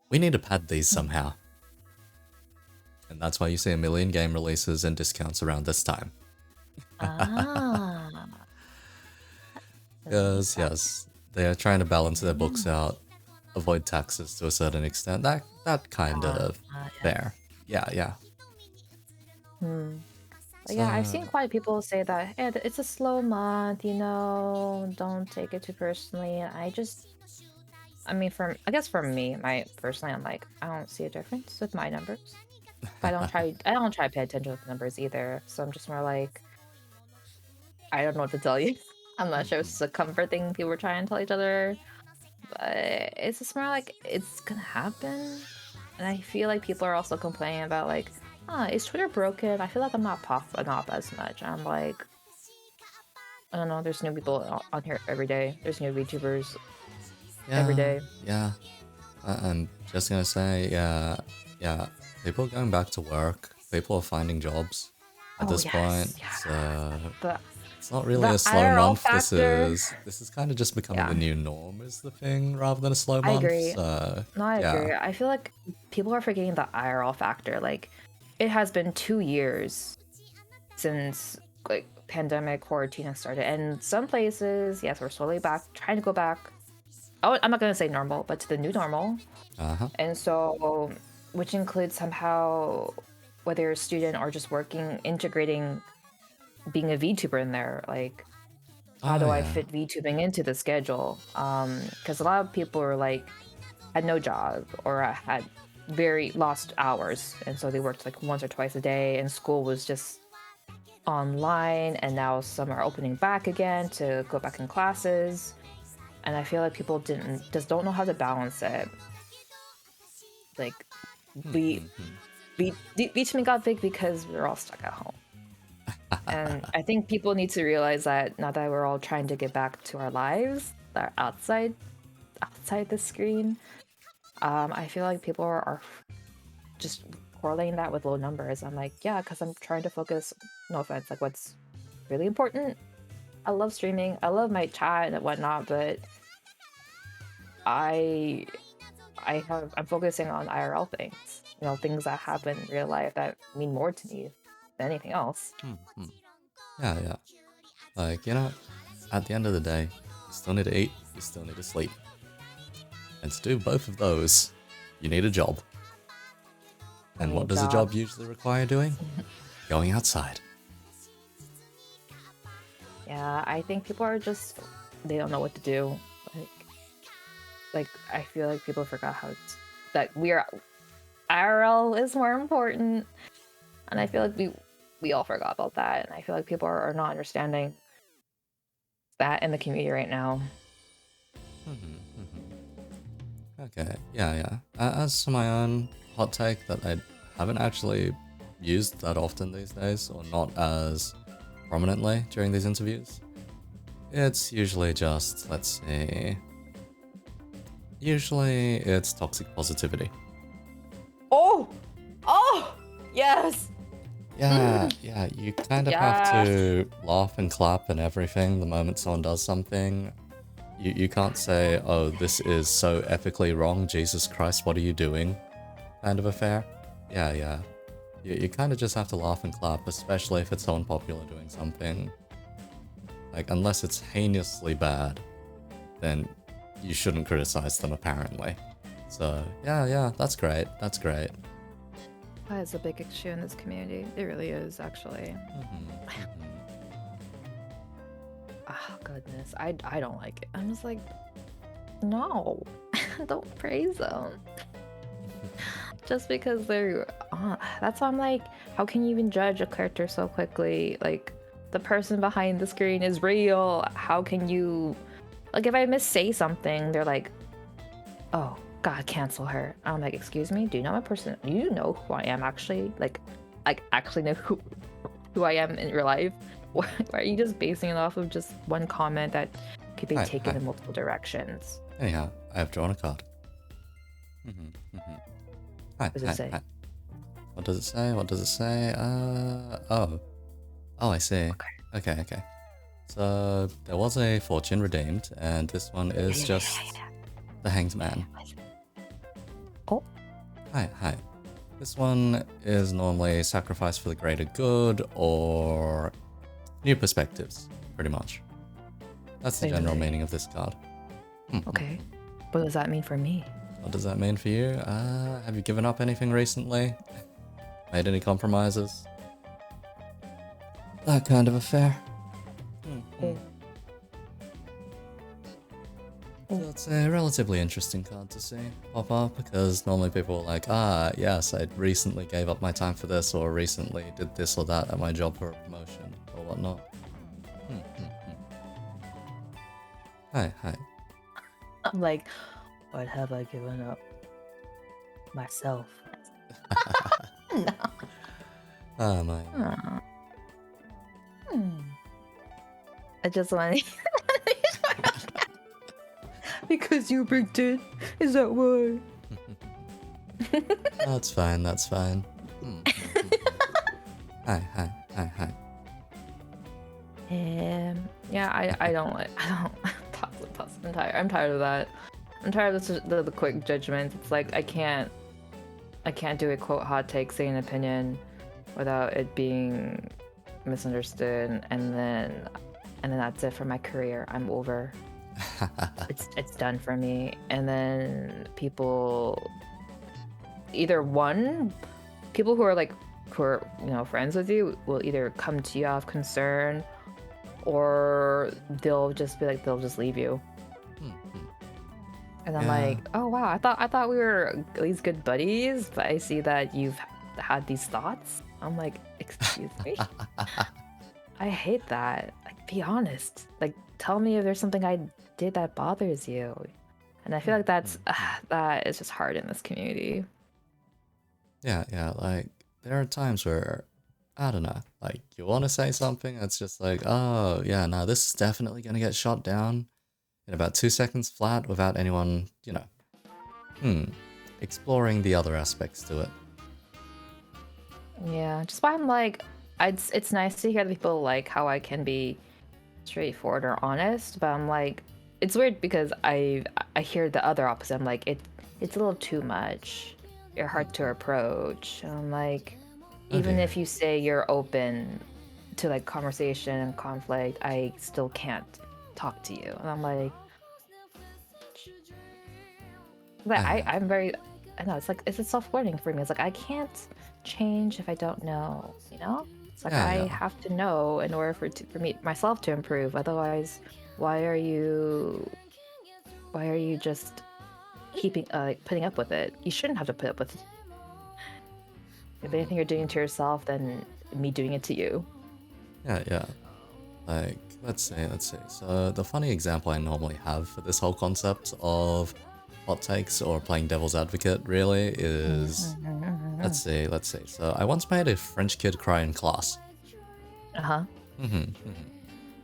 We need to pad these somehow. And that's why you see a million game releases and discounts around this time. Ah. That makes Because, sense. yes, they are trying to balance their books out, avoid taxes to a certain extent. That kind of Yeah. fair. Yeah, yeah. Hmm. But yeah, I've So, seen quite people say that, hey, it's a slow month, don't take it too personally. And I mean, I guess for me, personally, I'm like, I don't see a difference with my numbers. I don't try to pay attention to the numbers either. So I'm just more like, I don't know what to tell you. I'm not sure if it's a comfort thing people were trying to tell each other, but it's just more like it's gonna happen. And I feel like people are also complaining about like, is Twitter broken? I feel like I'm not popping up as much. I'm like, I don't know. There's new people on here every day. There's new VTubers every yeah, day. yeah. I'm just gonna say, yeah, yeah. People are going back to work. People are finding jobs at Oh this point. yes, yeah. So The it's not really the a slow IRL month. factor. This is kind of just becoming the Yeah, new norm, is the thing, rather than a slow I month. agree. So No, I yeah. agree. I feel like people are forgetting the IRL factor. Like, it has been 2 years since like pandemic quarantine has started, and some places, yes, we're slowly back, trying to go back. Oh, I'm not gonna say normal, but to the new normal. Uh huh. And so, which includes somehow, whether you're a student or just working, integrating being a VTuber in there. Like, how Oh do I yeah. fit VTubing into the schedule? Because a lot of people were like, had no job or had very lost hours, and so they worked like once or twice a day, and school was just online. And now some are opening back again to go back in classes, and I feel like people didn't just don't know how to balance it. Like, we VTubing got big because we were all stuck at home, and I think people need to realize that now that we're all trying to get back to our lives that are outside the screen. I feel like people are just correlating that with low numbers. I'm like, yeah, because I'm trying to focus, no offense, like what's really important. I love streaming, I love my chat and whatnot, but I I'm focusing on IRL things, things that happen in real life that mean more to me than anything else. Yeah, yeah. Like, you know, at the end of the day, you still need to eat, you still need to sleep. And to do both of those, you need a job. I And need what a does a job. job usually require doing? Going outside. Yeah, I think people are just, they don't know what to do. Like, I feel like people forgot that IRL is more important, and I feel like we all forgot about that, and I feel like people are not understanding that in the community right now. Okay, yeah, yeah. As to my own hot take that I haven't actually used that often these days, or not as prominently during these interviews. It's usually just, let's see. Usually it's toxic positivity. Oh! Oh! Yes! Yeah, yeah, you kind of have to laugh and clap and everything the moment someone does something. You can't say, oh, this is so epically wrong, Jesus Christ, what are you doing? Kind of affair. Yeah. You kind of just have to laugh and clap, especially if it's someone popular doing something. Like, unless it's heinously bad, then you shouldn't criticize them, apparently. So, yeah, that's great. That's great. That is a big issue in this community. It really is, actually. Oh, goodness. I don't like it. I'm just like, no. Don't praise them. Just because they're... that's why I'm like, how can you even judge a character so quickly? Like, the person behind the screen is real. How can you... Like, if I missay something, they're like, oh, God, cancel her. I'm like, excuse me? Do you know my person? Do you know who I am, actually? Like actually know who I am in real life? Why are you just basing it off of just one comment that could be taken in multiple directions? Anyhow, I have drawn a card. Hi, What does it say? Hi. What does it say? What does it say? Oh, I see. Okay. So there was a fortune redeemed, and this one is just the Hanged Man. Oh. Hi. This one is normally sacrifice for the greater good or new perspectives, pretty much. That's the general meaning of this card. Okay. What does that mean for me? What does that mean for you? Have you given up anything recently? Made any compromises? That kind of affair. So it's a relatively interesting card to see pop up, because normally people are like, yes, I recently gave up my time for this, or recently did this or that at my job for a promotion, or whatnot. Hi. I'm like, what have I given up? Myself. No. Oh, man. I just want to... Because you picked it. Is that why? That's fine. Hi. Yeah, I don't I'm tired of that. I'm tired of the quick judgments. It's like I can't do a quote hot take, say an opinion without it being misunderstood, and then that's it for my career. I'm over. It's done for me. And then people who are friends with you will either come to you out of concern, or they'll just leave you. And I'm like, oh wow, I thought we were these good buddies, but I see that you've had these thoughts. I'm like, excuse me? I hate that. Like, be honest. Like, tell me if there's something I did that bothers you. And I feel like that is just hard in this community. Yeah, like, there are times where, I don't know, like, you want to say something that's just like, oh, yeah, no, this is definitely going to get shot down in about 2 seconds flat without anyone, exploring the other aspects to it. Yeah, just why I'm like, it's nice to hear that people like how I can be straightforward or honest, but I'm like, it's weird because I hear the other opposite. I'm like, it's a little too much. You're hard to approach. And I'm like, even if you say you're open to like conversation and conflict, I still can't talk to you. And I'm like, I'm very, I know, it's like, it's a self-learning for me. It's like, I can't change if I don't know, It's like, I have to know in order for me myself to improve. Otherwise, why are you just keeping putting up with it? You shouldn't have to put up with it. If anything you're doing to yourself, then me doing it to you. Yeah. Like, let's see. So the funny example I normally have for this whole concept of hot takes or playing devil's advocate really is Let's see. So I once made a French kid cry in class. Uh-huh.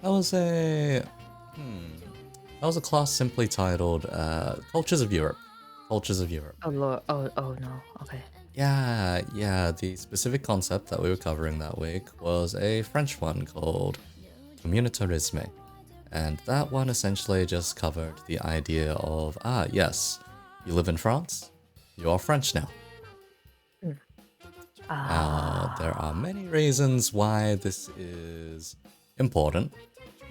That was a class simply titled Cultures of Europe. Cultures of Europe. Oh Lord. Oh no. Okay. Yeah. The specific concept that we were covering that week was a French one called communautarisme. And that one essentially just covered the idea of, yes, you live in France, you are French now. There are many reasons why this is important,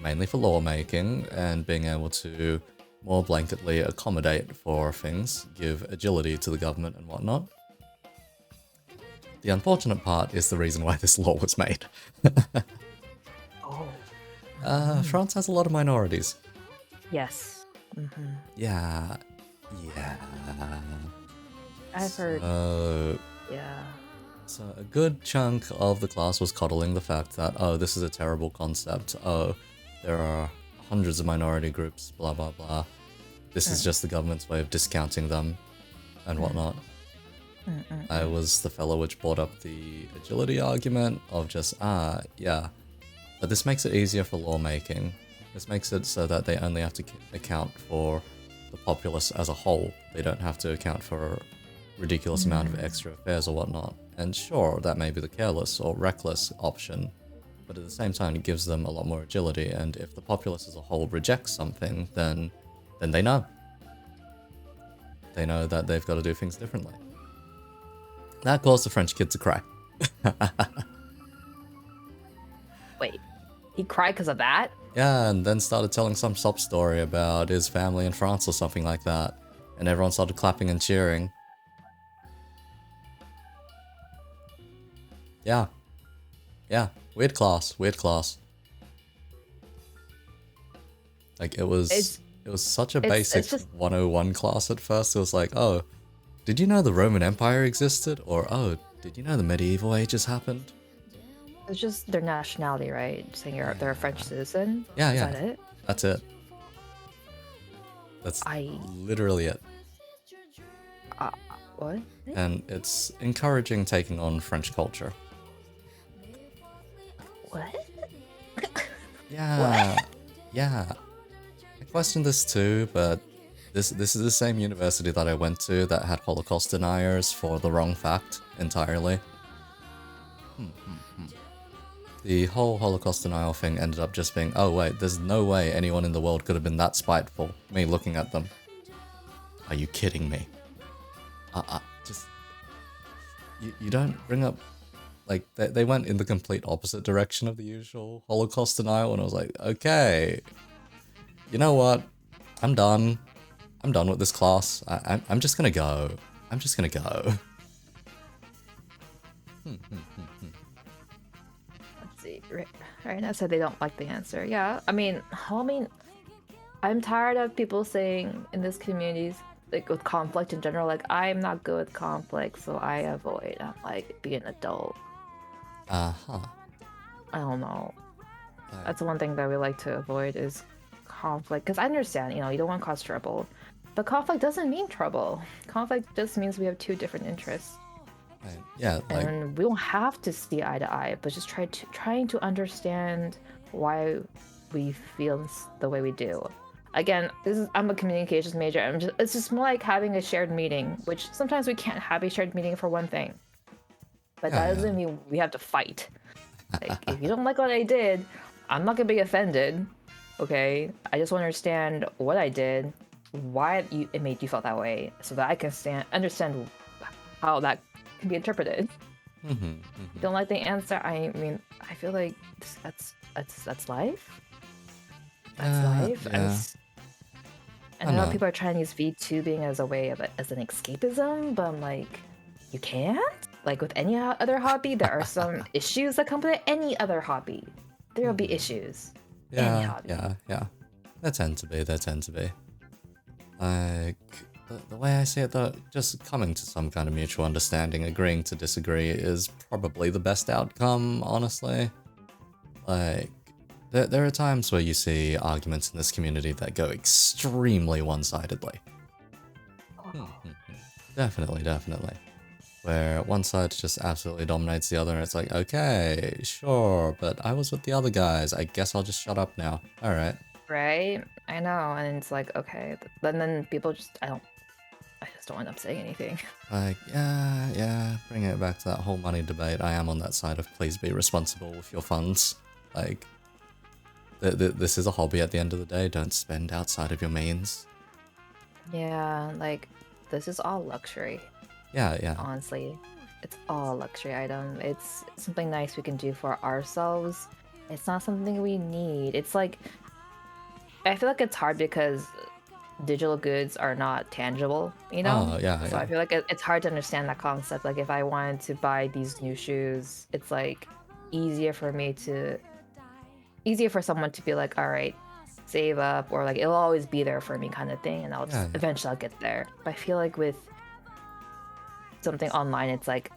mainly for lawmaking and being able to more blanketly accommodate for things, give agility to the government and whatnot. The unfortunate part is the reason why this law was made. France has a lot of minorities. Yes. Yeah. I've heard. Yeah. So a good chunk of the class was coddling the fact that, oh, this is a terrible concept. Oh, there are hundreds of minority groups, blah, blah, blah. This is just the government's way of discounting them and whatnot. I was the fellow which brought up the agility argument of just, yeah. But this makes it easier for lawmaking. This makes it so that they only have to account for the populace as a whole. They don't have to account for a ridiculous amount of extra affairs or whatnot. And sure, that may be the careless or reckless option, but at the same time it gives them a lot more agility, and if the populace as a whole rejects something, then they know. They know that they've got to do things differently. That caused the French kid to cry. Wait, he cried because of that? Yeah, and then started telling some sob story about his family in France or something like that, and everyone started clapping and cheering. Yeah, weird class. Like, it was such a basic just 101 class at first. It was like, oh, did you know the Roman Empire existed? Or, oh, did you know the medieval ages happened? It's just their nationality, right? Saying they're a French citizen. Yeah. Is that it? That's it. That's literally it. What? And it's encouraging taking on French culture. What? Yeah. I questioned this too, but this is the same university that I went to that had Holocaust deniers for the wrong fact entirely. The whole Holocaust denial thing ended up just being, oh wait, there's no way anyone in the world could have been that spiteful. Me looking at them. Are you kidding me? Just... You don't bring up... Like, they went in the complete opposite direction of the usual Holocaust denial, and I was like, okay, you know what? I'm done. I'm done with this class. I'm just gonna go. Let's see. Right now said they don't like the answer. Yeah, I mean, I'm tired of people saying in this communities, like with conflict in general, like, I'm not good with conflict, so I avoid. I'm like, be an adult. I don't know. That's the one thing that we like to avoid is conflict. Because I understand, you don't want to cause trouble. But conflict doesn't mean trouble. Conflict just means we have two different interests. Yeah, like... And we don't have to see eye to eye, but just trying to understand why we feel the way we do. Again, I'm a communications major. It's just more like having a shared meeting, which sometimes we can't have a shared meeting for one thing. But that doesn't mean we have to fight. Like, if you don't like what I did, I'm not gonna be offended. Okay, I just want to understand what I did, why it made you feel that way, so that I can understand how that can be interpreted. You don't like the answer? I mean, I feel like that's life. That's life. Yeah. And I know people are trying to use VTubing as a way of as an escapism, but I'm like, you can't. Like with any other hobby, there are some issues that come with any other hobby. There will be issues. Any hobby. Yeah. There tend to be. Like, the way I see it though, just coming to some kind of mutual understanding, agreeing to disagree is probably the best outcome, honestly. Like, there are times where you see arguments in this community that go extremely one-sidedly. Definitely. where one side just absolutely dominates the other, and it's like, okay, sure, but I was with the other guys. I guess I'll just shut up now. All right. Right? I know, and it's like, okay, then people just I just don't end up saying anything. Like, yeah, bring it back to that whole money debate. I am on that side of please be responsible with your funds. Like, this is a hobby at the end of the day. Don't spend outside of your means. Yeah, like this is all luxury. Yeah. Honestly, it's all luxury item. It's something nice we can do for ourselves. It's not something we need. It's like I feel like it's hard because digital goods are not tangible, you know? Oh, yeah. So I feel like it's hard to understand that concept. Like if I wanted to buy these new shoes, it's like easier for someone to be like, all right, save up, or like it'll always be there for me kind of thing, and I'll just Yeah. eventually I'll get there. But I feel like with something online, it's like,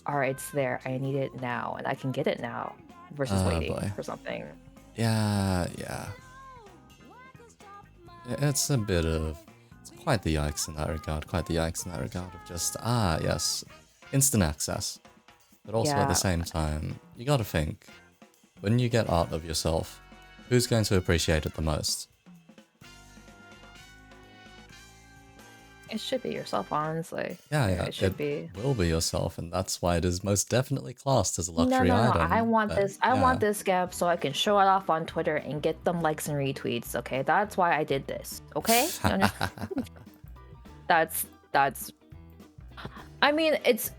all right, it's there. I need it now, and I can get it now versus waiting Boy. for something. Yeah. It's quite the yikes in that regard. Of just, yes, instant access. But also at the Yeah. same time, you gotta think, when you get art of yourself, who's going to appreciate it the most? It should be yourself, honestly. Yeah, It should be. will be yourself, and that's why it is most definitely classed as a No, luxury no, no. item. I want but, this. I yeah. want this gap so I can show it off on Twitter and get them likes and retweets. Okay, that's why I did this. Okay, You understand? that's. I mean, it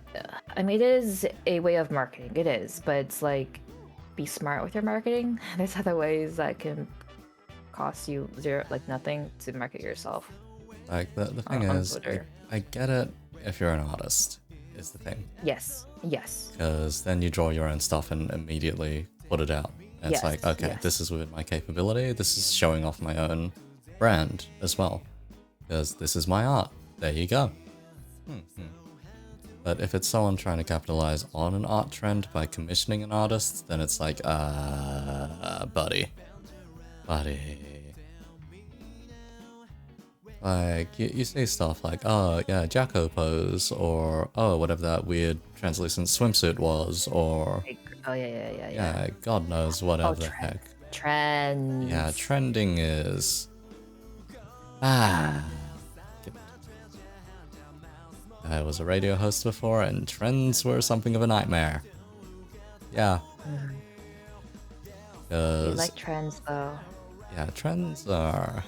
is a way of marketing. It is, but it's like, be smart with your marketing. There's other ways that can cost you zero, like nothing, to market yourself. Like, the thing On is, Twitter. I get it if you're an artist, is the thing. Yes. Because then you draw your own stuff and immediately put it out. And it's like, okay, this is within my capability, this is showing off my own brand as well. Because this is my art. There you go. But if it's someone trying to capitalize on an art trend by commissioning an artist, then it's like, buddy. Like, you say stuff like, oh, yeah, Jacko pose, or, oh, whatever that weird translucent swimsuit was, or, Oh, yeah. yeah, God knows whatever the heck. Trends. Yeah, trending is... I was a radio host before, and trends were something of a nightmare. Yeah. You like trends, though. Yeah, trends are...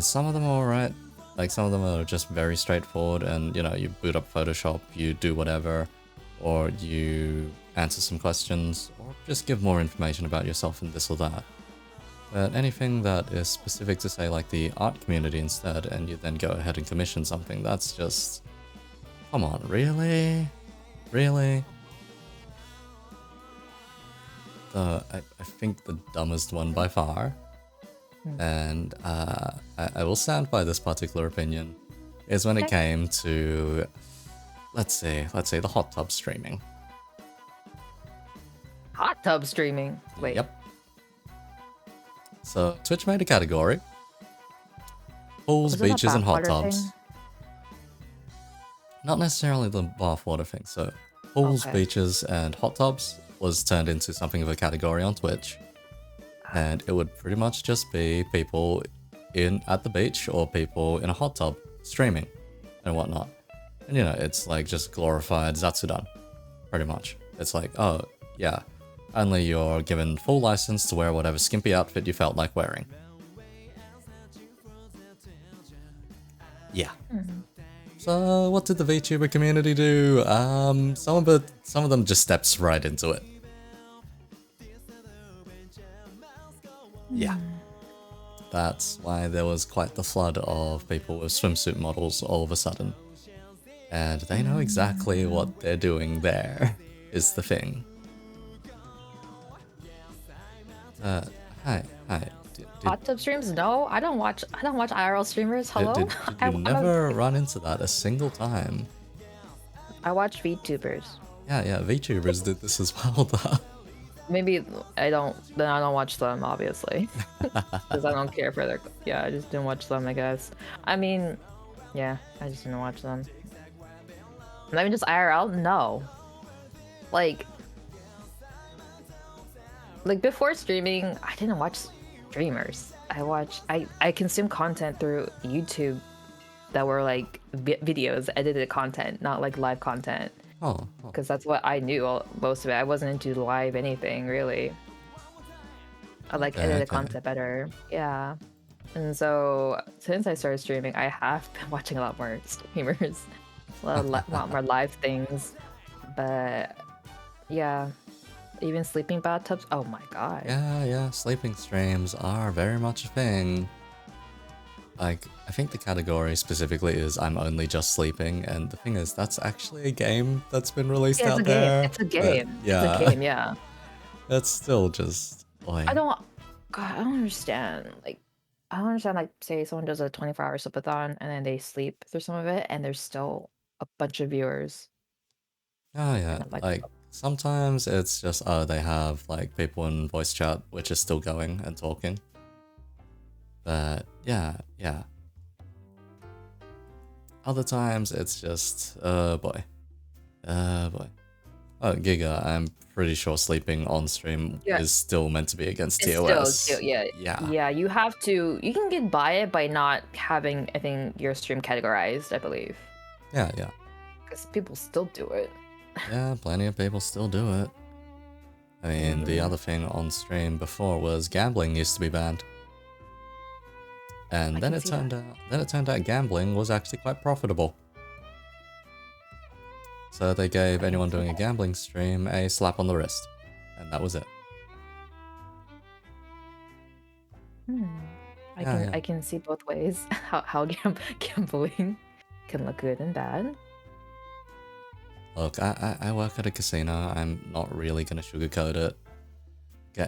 some of them are alright. Like, some of them are just very straightforward, and, you know, you boot up Photoshop, you do whatever, or you answer some questions, or just give more information about yourself and this or that. But anything that is specific to, say, like the art community instead, and you then go ahead and commission something, that's just... Come on, really? Really? I think the dumbest one by far, and I will stand by this particular opinion, is when it came to, let's say the hot tub streaming. Hot tub streaming. Wait. Yep. So Twitch made a category: pools, Was it a beaches, and hot bathwater tubs. thing? Not necessarily the bathwater thing. So pools, Okay. beaches, and hot tubs was turned into something of a category on Twitch, and it would pretty much just be people at the beach or people in a hot tub streaming and whatnot. And you know, it's like just glorified Zatsudan, pretty much. It's like, oh yeah, only you're given full license to wear whatever skimpy outfit you felt like wearing. Yeah. So what did the VTuber community do? Some of them just steps right into it. Yeah. That's why there was quite the flood of people with swimsuit models all of a sudden. And they know exactly what they're doing there, is the thing. Hi. Hot tub streams? No, I don't watch IRL streamers. Hello. Did you never run into that a single time? I watch VTubers. Yeah, VTubers did this as well, though. Maybe I don't watch them, obviously, because I don't care for their. Yeah, I just didn't watch them, I guess. I mean, yeah, I just didn't watch them. Not even just IRL? No. Like before streaming, I didn't watch streamers. I consume content through YouTube that were like videos, edited content, not like live content. Oh. Because that's what I knew most of it. I wasn't into live anything really. I like edited content better. Yeah. And so since I started streaming, I have been watching a lot more streamers, a lot more live things. But yeah, even sleeping bathtubs. Oh my god. Yeah, sleeping streams are very much a thing. Like, I think the category specifically is I'm only just sleeping, and the thing is, that's actually a game that's been released out there. It's a game. But, yeah. It's a game, yeah. It's still just like... I don't understand. Like, I don't understand, like, say someone does a 24-hour sleepathon and then they sleep through some of it and there's still a bunch of viewers. Oh yeah, like sometimes it's just, oh, they have like people in voice chat which is still going and talking. But yeah. Other times it's just, boy. Oh, Giga, I'm pretty sure sleeping on stream is still meant to be against TOS. Still, yeah. You can get by it by not having, I think, your stream categorized, I believe. Yeah. Because people still do it. Yeah, plenty of people still do it. I mean, the other thing on stream before was gambling used to be banned. And then it turned out gambling was actually quite profitable. So they gave anyone doing a gambling stream a slap on the wrist. And that was it. I can see both ways how gambling can look good and bad. Look, I work at a casino. I'm not really gonna sugarcoat it.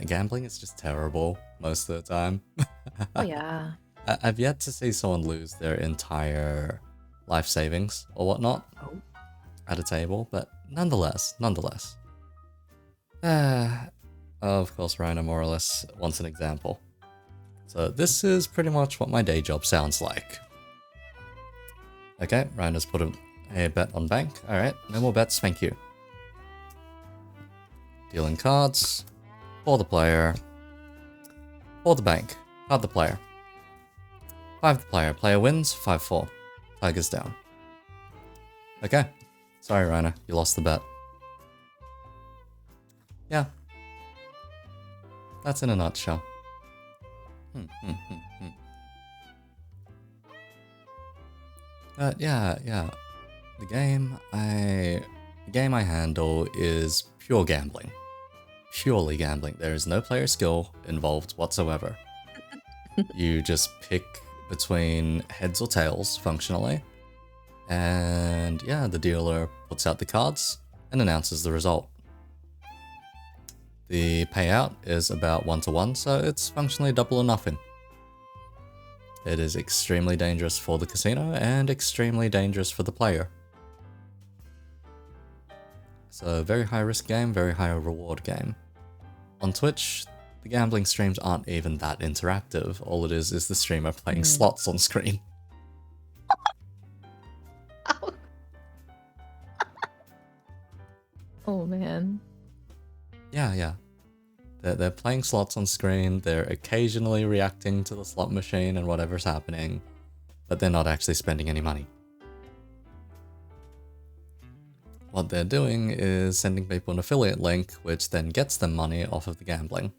Gambling is just terrible most of the time. Oh yeah. I've yet to see someone lose their entire life savings or whatnot at a table, but nonetheless. Of course, Rhino more or less wants an example. So this is pretty much what my day job sounds like. Okay, Rhino's put a bet on bank. Alright, no more bets, thank you. Dealing cards. For the player. For the bank. Card the player. 5 the player. Player wins. 5-4. Tiger's down. Okay. Sorry, Rhino. You lost the bet. Yeah. That's in a nutshell. Yeah. The game I handle is pure gambling. Purely gambling. There is no player skill involved whatsoever. You just pick between heads or tails, functionally. And yeah, the dealer puts out the cards and announces the result. The payout is about 1-to-1, so it's functionally double or nothing. It is extremely dangerous for the casino and extremely dangerous for the player. So very high risk game, very high reward game. On Twitch, the gambling streams aren't even that interactive. All it is the streamer playing slots on screen. Oh man. Yeah. They're playing slots on screen, they're occasionally reacting to the slot machine and whatever's happening, but they're not actually spending any money. What they're doing is sending people an affiliate link, which then gets them money off of the gambling.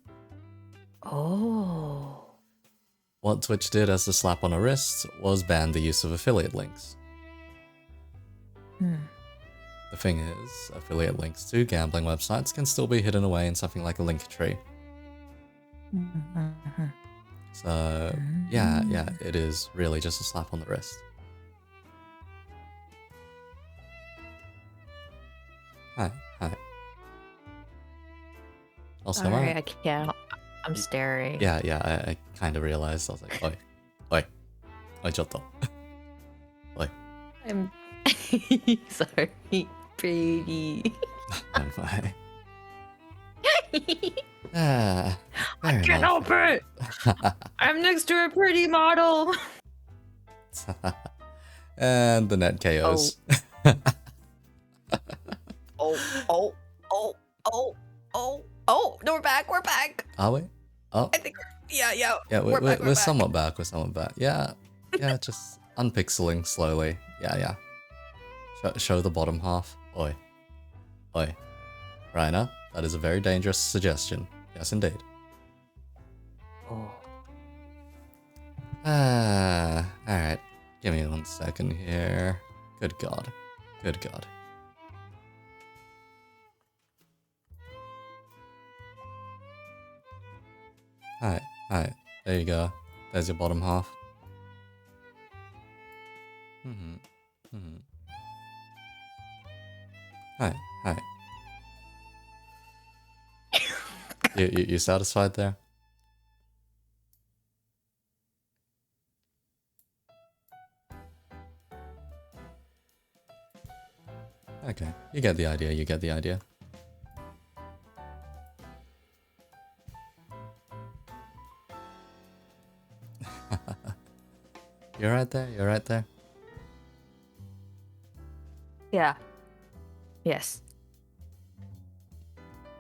Oh. What Twitch did as a slap on a wrist was ban the use of affiliate links. The thing is, affiliate links to gambling websites can still be hidden away in something like a link tree. So, yeah, it is really just a slap on the wrist. Hi. Also, sorry, I can't. I'm staring. Yeah, I kind of realized. I was like, oi, chotto. Oi. I'm sorry, pretty. I'm fine. I can't help it. I'm next to a pretty model. And the net KOs. oh, oh, oh, oh, oh. No, we're back. We're back. Are we? Oh. I think. Yeah. Yeah, We're back. we're somewhat back. We're somewhat back. Yeah, just unpixeling slowly. Yeah. Show the bottom half. Oi. Rainer, that is a very dangerous suggestion. Yes, indeed. Oh. Alright. Give me 1 second here. Good God. Hi. There you go. There's your bottom half. Hi. You satisfied there? Okay, you get the idea. You're right there. Yeah. Yes.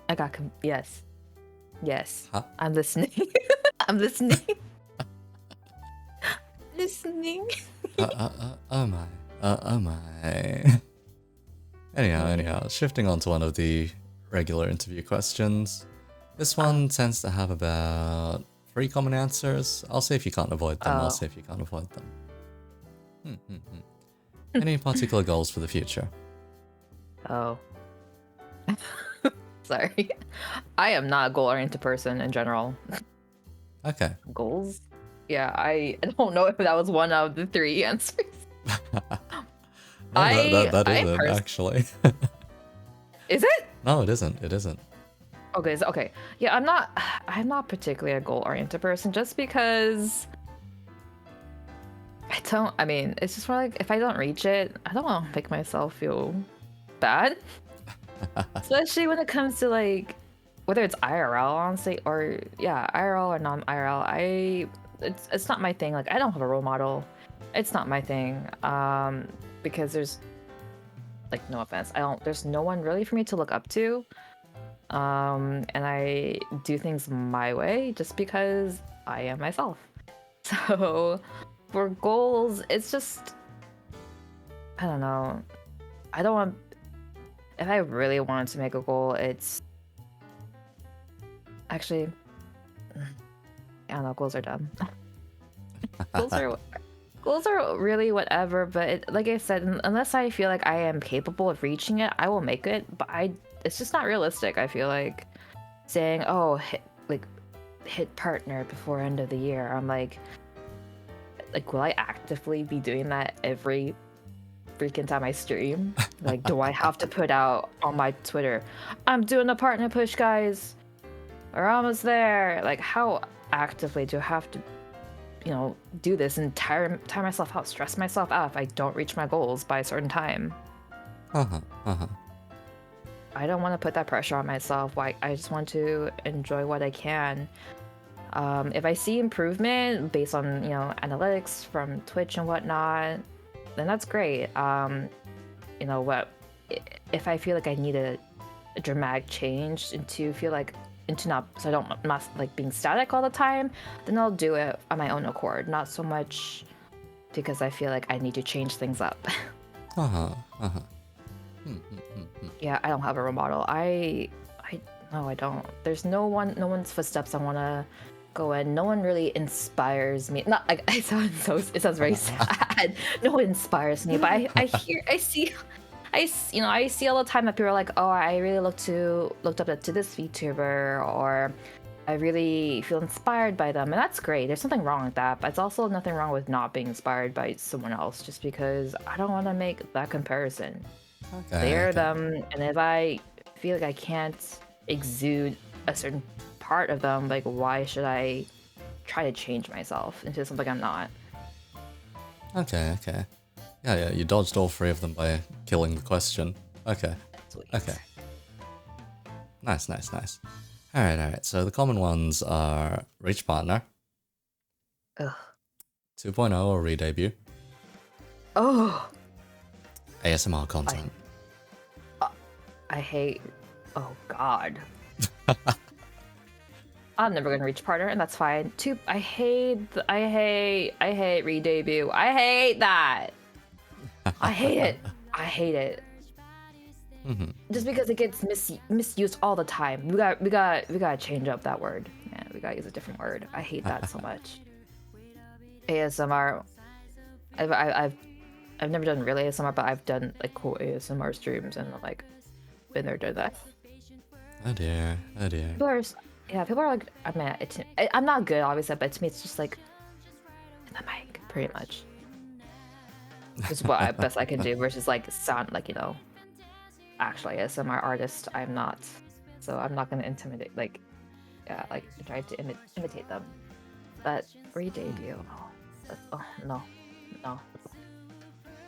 I got yes. Huh? I'm listening. I'm listening. Listening. Oh my. Anyhow, shifting on to one of the regular interview questions. This one tends to have about 3 common answers. I'll see if you can't avoid them. Any particular goals for the future? Oh. Sorry. I am not a goal-oriented person in general. Okay. Goals? Yeah, I don't know if that was one of the 3 answers. That isn't, actually. Is it? No, it isn't. Okay. Yeah, I'm not particularly a goal-oriented person just because it's just more like if I don't reach it, I don't want to make myself feel bad. Especially when it comes to like whether it's IRL, honestly, or IRL or non-IRL. It's not my thing. Like I don't have a role model. It's not my thing. Because there's like no offense. There's no one really for me to look up to. And I do things my way just because I am myself. So for goals, it's just I don't know. If I really wanted to make a goal, it's actually I don't know, goals are dumb. Goals are really whatever, but like I said, unless I feel like I am capable of reaching it, I will make it, but it's just not realistic. I feel like saying, oh, hit partner before end of the year. I'm like will I actively be doing that every freaking time I stream? Like, do I have to put out on my Twitter, I'm doing a partner push, guys, we're almost there? Like, how actively do I have to do this and tire myself out, stress myself out if I don't reach my goals by a certain time? I don't want to put that pressure on myself. I just want to enjoy what I can. If I see improvement based on analytics from Twitch and whatnot, then that's great. If I feel like I need a dramatic change so I'm not like being static all the time, then I'll do it on my own accord. Not so much because I feel like I need to change things up. Yeah, I don't have a role model. No, I don't. There's no one's footsteps I want to go in. No one really inspires me. Not like it sounds very sad. No one inspires me, but I see all the time that people are like, oh, I really looked up to this VTuber, or I really feel inspired by them, and that's great. There's nothing wrong with that, but it's also nothing wrong with not being inspired by someone else, just because I don't want to make that comparison. They're them, and if I feel like I can't exude a certain part of them, like why should I try to change myself into something I'm not? Okay. Yeah, you dodged all 3 of them by killing the question. Okay. Sweet. Okay. Nice. Alright. So the common ones are reach partner. Ugh. 2.0 or re-debut. Oh. ASMR content. I hate. Oh God. I'm never gonna reach partner, and that's fine. Two. I hate re-debut. I hate that. I hate it. I hate it. Just because it gets misused all the time. We gotta change up that word. Yeah, we gotta use a different word. I hate that so much. ASMR. I've never done real ASMR, but I've done like cool ASMR streams, and I'm like, been there, done that. Oh dear, oh dear. People are like, I mean, I'm not good, obviously, but to me, it's just like in the mic, pretty much. Just what best I can do versus like sound like, you know, actually ASMR artist. I'm not, so I'm not gonna intimidate like, yeah, like try to imitate them. But re-debut, oh no.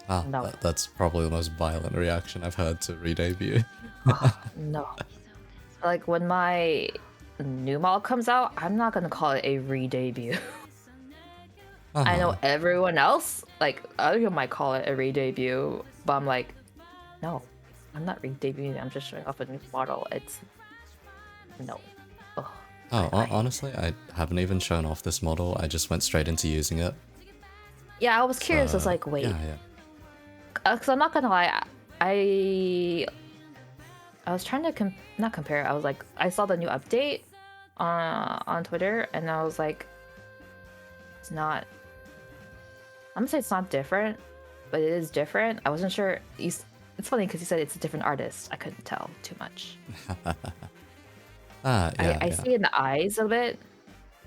Ah, No. that's probably the most violent reaction I've heard to re-debut. Oh, no. Like when my new model comes out, I'm not gonna call it a re-debut. I know everyone else, like other people might call it a re-debut, but I'm like, no, I'm not re-debuting. I'm just showing off a new model. It's no. Ugh. Honestly, I haven't even shown off this model. I just went straight into using it. Yeah, I was curious. I was like, wait. Yeah. Because I'm not gonna lie, I was trying to not compare. I was like, I saw the new update on Twitter, and I was like, it's not. I'm gonna say it's not different, but it is different. I wasn't sure. It's funny because you said it's a different artist. I couldn't tell too much. I see it in the eyes a bit.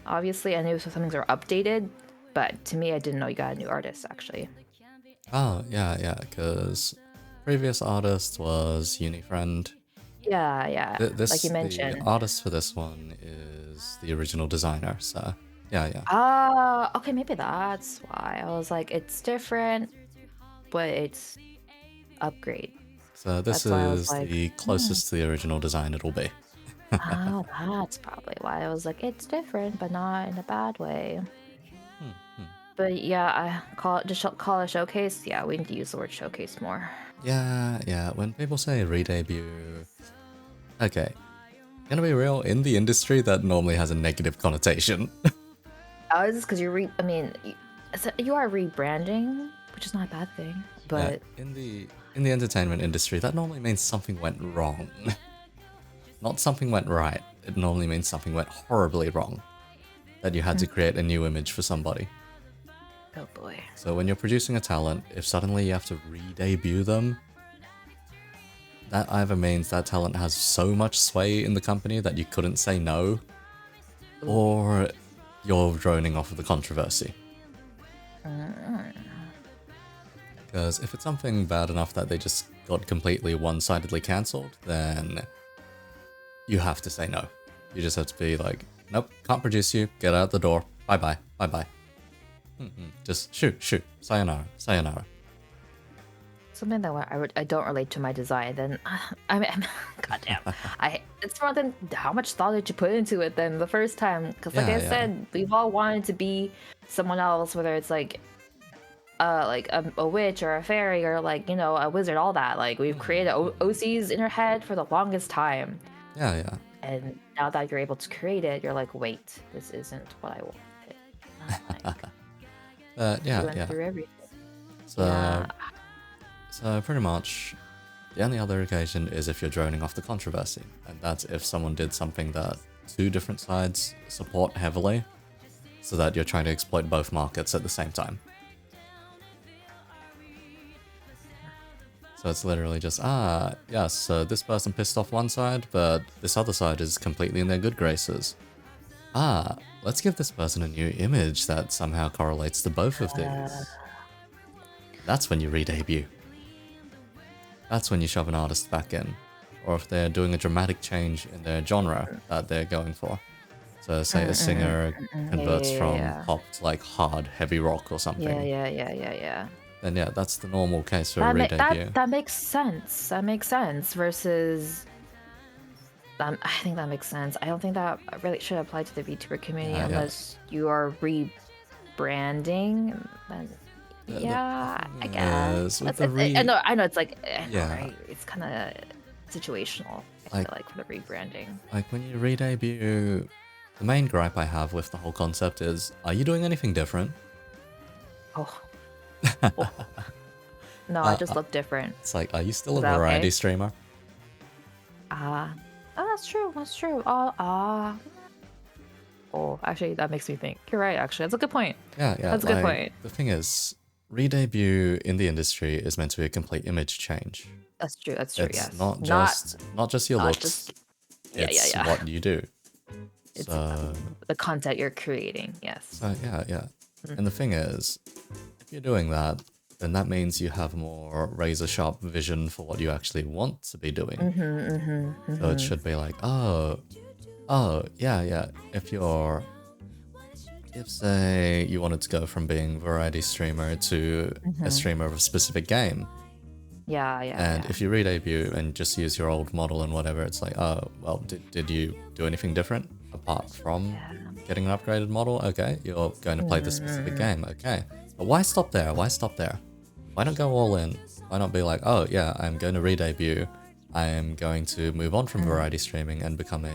Obviously, I knew some things are updated, but to me, I didn't know you got a new artist actually. Oh, yeah, because previous artist was Unifriend. Yeah. Like you mentioned. The artist for this one is the original designer, so yeah. Okay, maybe that's why. I was like, it's different, but it's upgrade. So this is like, the closest to the original design it'll be. Oh, that's probably why I was like, it's different, but not in a bad way. But yeah, call it a showcase. Yeah, we need to use the word showcase more. Yeah. When people say re-debut, okay, gonna be real, in the industry that normally has a negative connotation. Oh, is this because you are rebranding, which is not a bad thing. But yeah, in the entertainment industry, that normally means something went wrong. Not something went right. It normally means something went horribly wrong. That you had to create a new image for somebody. Oh boy. So when you're producing a talent, if suddenly you have to re-debut them, that either means that talent has so much sway in the company that you couldn't say no, or you're droning off of the controversy. Because if it's something bad enough that they just got completely one-sidedly cancelled, then you have to say no. You just have to be like, nope, can't produce you, get out the door, bye-bye. Just shoot, sayonara. Something that I don't relate to my design, then I mean, goddamn, it's more than how much thought did you put into it then the first time? Because like I said, we've all wanted to be someone else, whether it's like a witch or a fairy or like, you know, a wizard, all that. Like we've created OCs in our head for the longest time. Yeah. And now that you're able to create it, you're like, wait, this isn't what I wanted. Yeah. Went through everything. So pretty much, the only other occasion is if you're droning off the controversy, and that's if someone did something that two different sides support heavily, so that you're trying to exploit both markets at the same time. So it's literally just, yes, so this person pissed off one side, but this other side is completely in their good graces. Let's give this person a new image that somehow correlates to both of these. That's when you re-debut. That's when you shove an artist back in. Or if they're doing a dramatic change in their genre that they're going for. So say a singer converts from pop to like hard, heavy rock or something. Yeah. Then yeah, that's the normal case for a re-debut. That makes sense. That makes sense versus... I think that makes sense. I don't think that really should apply to the VTuber community unless you are rebranding. Then, I guess. With I know it's like, right? It's kind of situational. I Like, feel like for the rebranding. like when you re-debut, the main gripe I have with the whole concept is, are you doing anything different? Oh, oh. No, I Uh, just look different. it's like, are you still Is a that variety okay? streamer? Oh, that's true. That's true. Oh, actually, that makes me think. You're right. Actually, that's a good point. Yeah, That's a good like point. the thing is, re-debut in the industry is meant to be a complete image change. That's true. That's true. It's Yes. not just your Not looks, just. Yeah, yeah, it's yeah. what you do. It's So, the content you're creating. Yes. yeah. And the thing is, if you're doing that, then that means you have more razor sharp vision for what you actually want to be doing. So it should be like, oh, yeah. If say you wanted to go from being variety streamer to a streamer of a specific game, Yeah, yeah. and Yeah. if you re-debut and just use your old model and whatever, it's like, oh, well, did you do anything different apart from getting an upgraded model? Okay, you're going to play this specific game. Okay, but why stop there? Why stop there? Why not go all in? Why not be like, oh yeah, I'm going to re-debut. I am going to move on from variety streaming and become a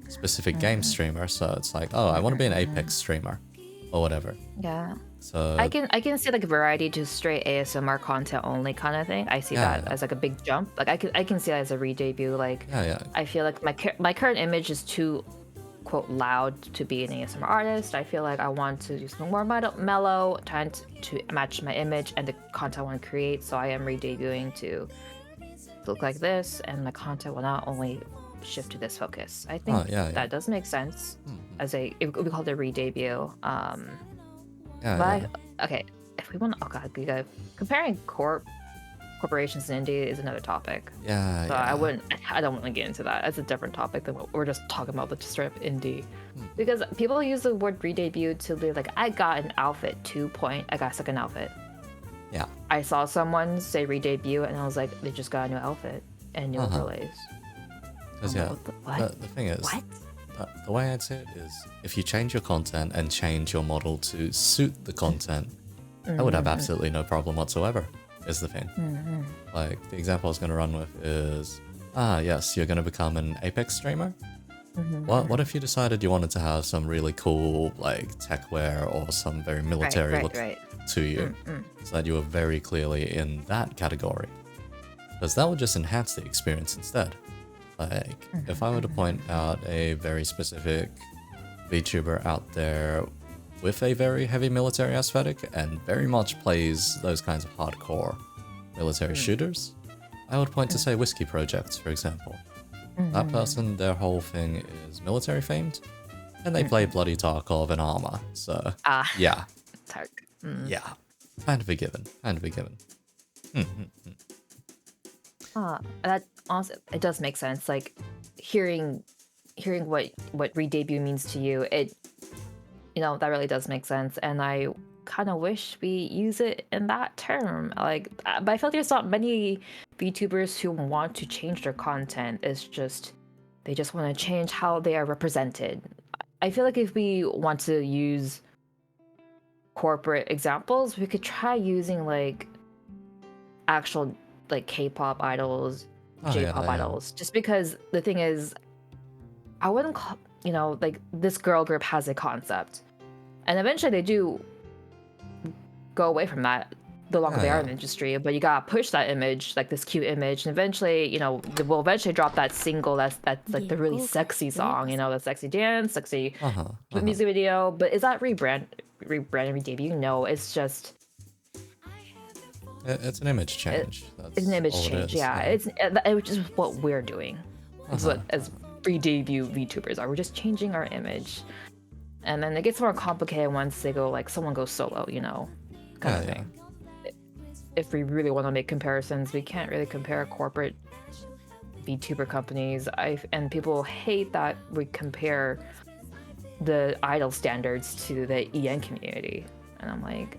specific game streamer. So it's like, oh, I want to be an Apex streamer or whatever. Yeah. So I can see like variety to straight ASMR content only kind of thing. I see that as like a big jump. Like I can see that as a re-debut. Like yeah. I feel like my current image is too quote loud to be an ASMR artist. I feel like I want to do something more mellow, trying to match my image and the content I want to create. So I am re-debuting to look like this, and my content will not only shift to this focus. I think that does make sense as we call it a re-debut. Okay, if we want, oh god, comparing corporations and indie is another topic. Yeah, so I don't want to get into that. It's a different topic than what we're just talking about, the straight up indie. Because people use the word re-debut to be like, I got an outfit 2 point, I got a second outfit. Yeah. I saw someone say re-debut and I was like, they just got a new outfit and new overlays. Because the thing is, what? The way I'd say it is, if you change your content and change your model to suit the content, I would have absolutely no problem whatsoever, is the thing. Like, the example I was going to run with is, yes, you're going to become an Apex streamer. What if you decided you wanted to have some really cool, like, tech wear or some very military look to you, so that you were very clearly in that category? Because that would just enhance the experience instead. Like, if I were to point out a very specific VTuber out there with a very heavy military aesthetic and very much plays those kinds of hardcore military shooters, I would point to, say, Whiskey Projects, for example. That person, their whole thing is military themed, and they play bloody Tarkov in armor, so yeah. Tark. Yeah. Kind of a given. That honestly, it does make sense. Like hearing what re-debut means to you, that really does make sense. And I kind of wish we use it in that term. Like, but I feel like there's not many VTubers who want to change their content. It's just they just want to change how they are represented. I feel like if we want to use corporate examples, we could try using like actual like K-pop idols, J-pop idols, just because the thing is, I wouldn't call, like this girl group has a concept, and eventually they do go away from that the longer they are in the industry, but you gotta push that image, like this cute image, and eventually, they will eventually drop that single that's like the really sexy song, the sexy dance, sexy music video. But is that rebrand and debut? No, it's just It's an image change. It's an image change, It's just what we're doing. It's what as pre-debut VTubers are. We're just changing our image, and then it gets more complicated once they go like someone goes solo, kind of thing. If we really want to make comparisons, we can't really compare corporate VTuber companies. And people hate that we compare the idol standards to the EN community, and I'm like.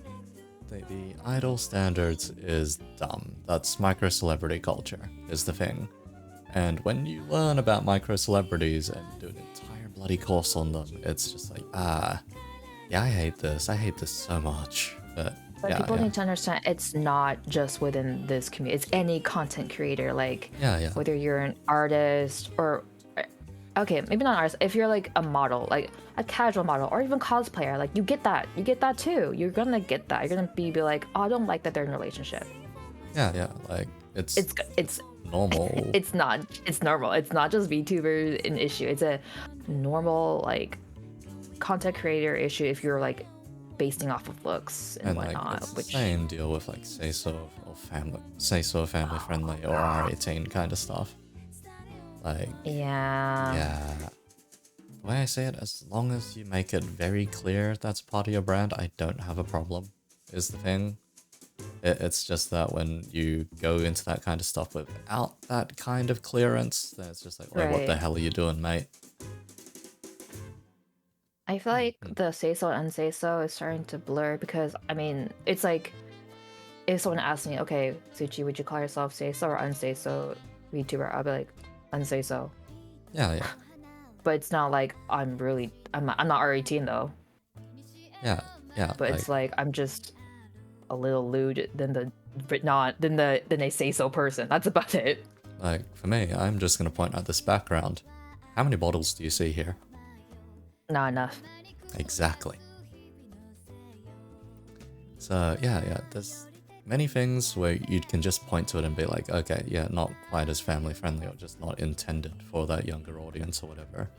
The idol standards is dumb. That's micro-celebrity culture, is the thing. And when you learn about micro-celebrities and do an entire bloody course on them, it's just like, yeah, I hate this so much. But But Yeah, people yeah. need to understand it's not just within this community. It's any content creator, like Yeah, yeah. whether you're an artist or okay, maybe not an artist. If you're like a model, like a casual model, or even cosplayer, like you get that. You get that too. You're gonna get that. You're gonna be like, oh, I don't like that they're in a relationship. Yeah, yeah. Like it's It's normal. it's normal. It's not just VTuber an issue. It's a normal like content creator issue if you're like basing off of looks and And like whatnot. it's the Which same deal with like say so family friendly or R18 kind of stuff. Like yeah. yeah. The way I say it, as long as you make it very clear that's part of your brand, I don't have a problem, is the thing. It's just that when you go into that kind of stuff without that kind of clearance, then it's just like, wait, what the Right. hell are you doing, mate? I feel like Hmm. the say so and unsay so is starting to blur because I mean it's like if someone asks me, okay, Soochi, would you call yourself say so or unsay so VTuber? I'll be like, unsay so. Yeah, yeah. But it's not like I'm not R18 though. Yeah, yeah. But Like, it's like I'm just a little lewd than the but not than a say so person. That's about it. for me, I'm just gonna point out this background. How many bottles do you see here? Not enough. Exactly. So yeah, there's many things where you can just point to it and be like, okay, yeah, not quite as family friendly or just not intended for that younger audience or whatever.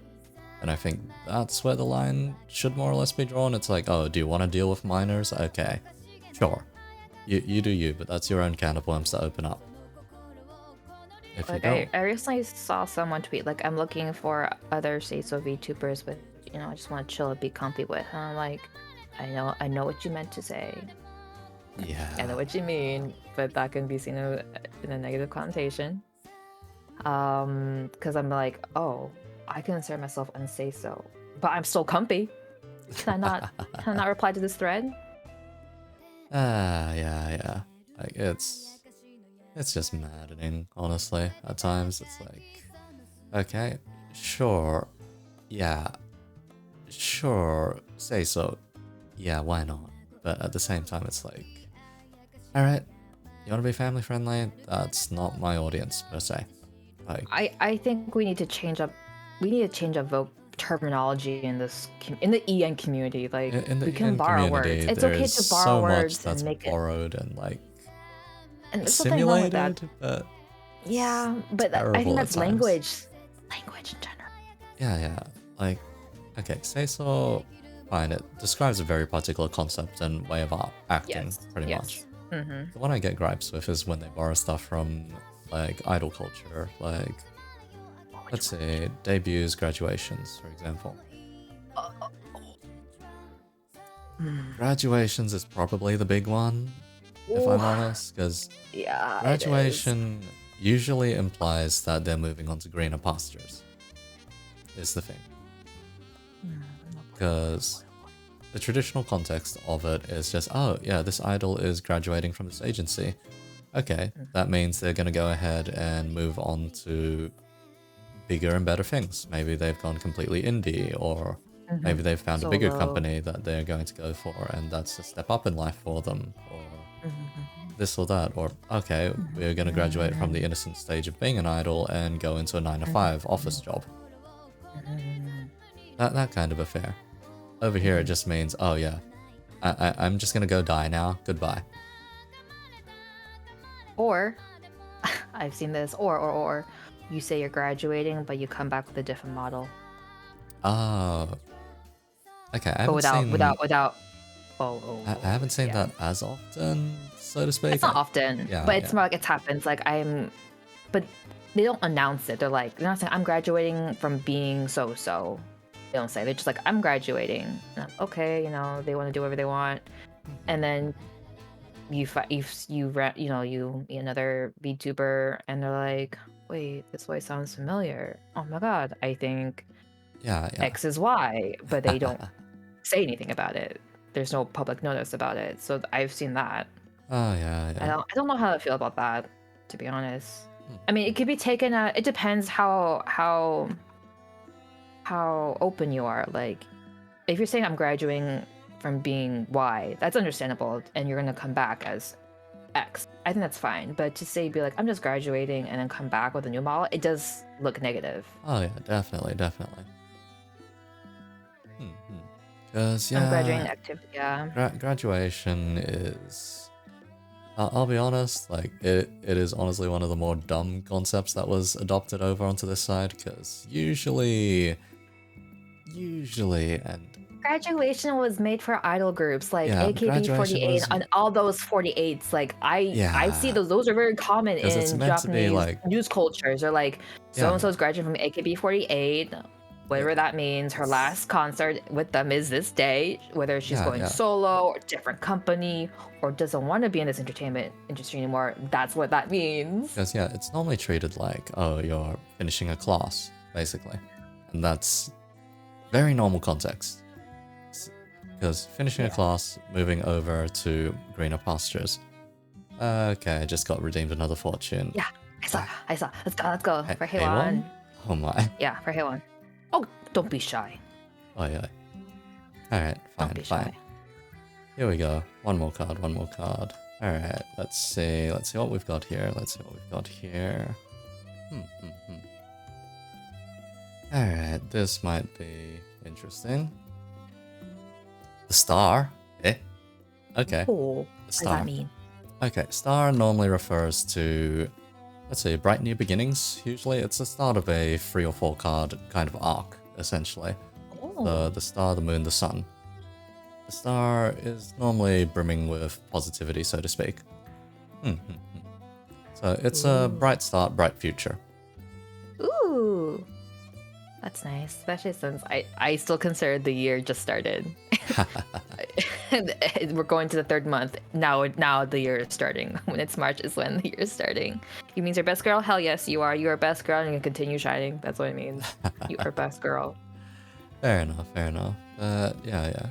And I think that's where the line should more or less be drawn. It's like, oh, do you want to deal with minors? Okay, sure. You do you, but that's your own can of worms to open up. If you Like don't, I recently saw someone tweet like I'm looking for other say so VTubers with I just want to chill and be comfy with. And I'm like, I know what you meant to say. I know yeah, what you mean, but that can be seen in a negative connotation. Because I'm like, oh, I consider myself unsay so, but I'm still comfy. Can I not reply to this thread? yeah. Like it's just maddening, honestly. At times, it's like, okay, sure, yeah, sure, say so, yeah, why not? But at the same time, it's like, all right, you want to be family friendly? That's not my audience per se. Like, I think we need to change up. We need to change up terminology in in the EN community. Like in the we can EN borrow words. community, It's okay there's to borrow so much words and that's make it. borrowed and like And there's nothing wrong with that. simulated, but Yeah, but I think terrible at that's times. language in general. Yeah. Like, okay, say so, fine. It describes a very particular concept and way of acting, Yes. pretty much. Yes. Mm-hmm. The one I get gripes with is when they borrow stuff from, like, idol culture. Like, let's say, debuts, graduations, for example. Graduations is probably the big one, if I'm honest, because Yeah, it is. graduation usually implies that they're moving on to greener pastures, is the thing. Because the traditional context of it is just, oh, yeah, this idol is graduating from this agency. Okay, that means they're going to go ahead and move on to bigger and better things. Maybe they've gone completely indie, or maybe they've found a bigger Solo. company that they're going to go for, and that's a step up in life for them, or this or that. Or, okay, we're going to graduate from the innocent stage of being an idol and go into a 9-to-5 office job. That kind of affair. Over here, it just means, oh yeah, I'm just gonna go die now. Goodbye. Or I've seen this. Or you say you're graduating, but you come back with a different model. Oh, okay. I But haven't seen. without. I haven't seen yeah. that as often, so to speak. It's not often, Yeah, but it's yeah. more like it happens. Like but they don't announce it. They're not saying I'm graduating from being so so. They don't say. They're just like I'm graduating. And okay, they want to do whatever they want, and then you meet another VTuber, and they're like, wait, this voice sounds familiar. Oh my god, I think Yeah, X is Y, but they don't yeah. say anything about it. There's no public notice about it. So I've seen that. Oh, yeah, I yeah. don't know how to feel about that, to be honest. Hmm. I mean, it could be taken. It depends how open you are. Like, if you're saying I'm graduating from being Y, that's understandable, and you're gonna come back as X. I think that's fine. But to say, be like, I'm just graduating and then come back with a new model, it does look negative. Oh yeah, definitely. Because I'm graduating yeah, activity, yeah. graduation is. I'll be honest, like it is honestly one of the more dumb concepts that was adopted over onto this side. Because usually, and Graduation was made for idol groups like yeah, graduation AKB48 was and all those 48s. Like I see yeah, those are very common because it's in meant to be Japanese like news cultures. Or like so and yeah, so's graduating from AKB48, whatever yeah, that means. Her last concert with them is this day, whether she's yeah, going yeah. solo or different company or doesn't want to be in this entertainment industry anymore. That's what that means. Because yeah, it's normally treated like, oh, you're finishing a class, basically. And that's very normal context. Because finishing a class, moving over to greener pastures. Okay, I just got redeemed another fortune. Yeah, I saw. Let's go for Hey, Heiwan. Oh my. Yeah, for Heiwan. Oh, don't be shy. Oh yeah. Alright, Don't be fine. shy. Here we go. One more card. Alright, let's see what we've got here. Alright, this might be interesting. The star? Eh? Okay. Oh, The what does star. that mean? Okay, star normally refers to, let's say, bright new beginnings. Usually it's the start of a 3 or 4 card kind of arc, essentially. Oh. The star, the moon, the sun. The star is normally brimming with positivity, so to speak. So it's a bright start, bright future. Ooh. That's nice, especially since I still consider the year just started. We're going to the 3rd month. Now the year is starting. When it's March is when the year is starting. You means your best girl? Hell yes, you are. You are best girl and you can continue shining. That's what it means. You are best girl. Fair enough. Yeah.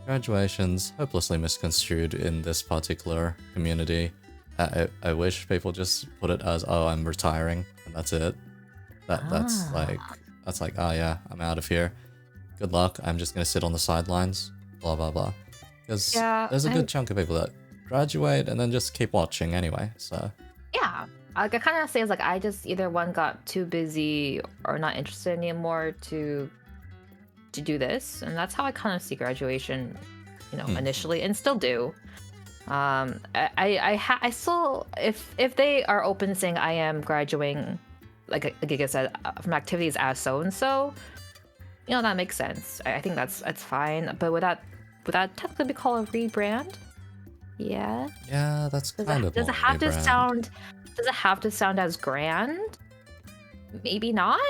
Graduation's hopelessly misconstrued in this particular community. I wish people just put it as, oh, I'm retiring, and that's it. That's like, oh yeah, I'm out of here. Good luck, I'm just gonna sit on the sidelines, blah blah blah. Because there's a good chunk of people that graduate and then just keep watching anyway, so. Yeah. Like, I kind of say it's like I just either one got too busy or not interested anymore to do this, and that's how I kind of see graduation, initially, and still do. I still, if they are open to saying I am graduating, like I said, from activities as so and so, that makes sense. I think that's fine. But would that technically be called a rebrand? Yeah. Yeah, that's kind of does it have to sound? Does it have to sound as grand? Maybe not.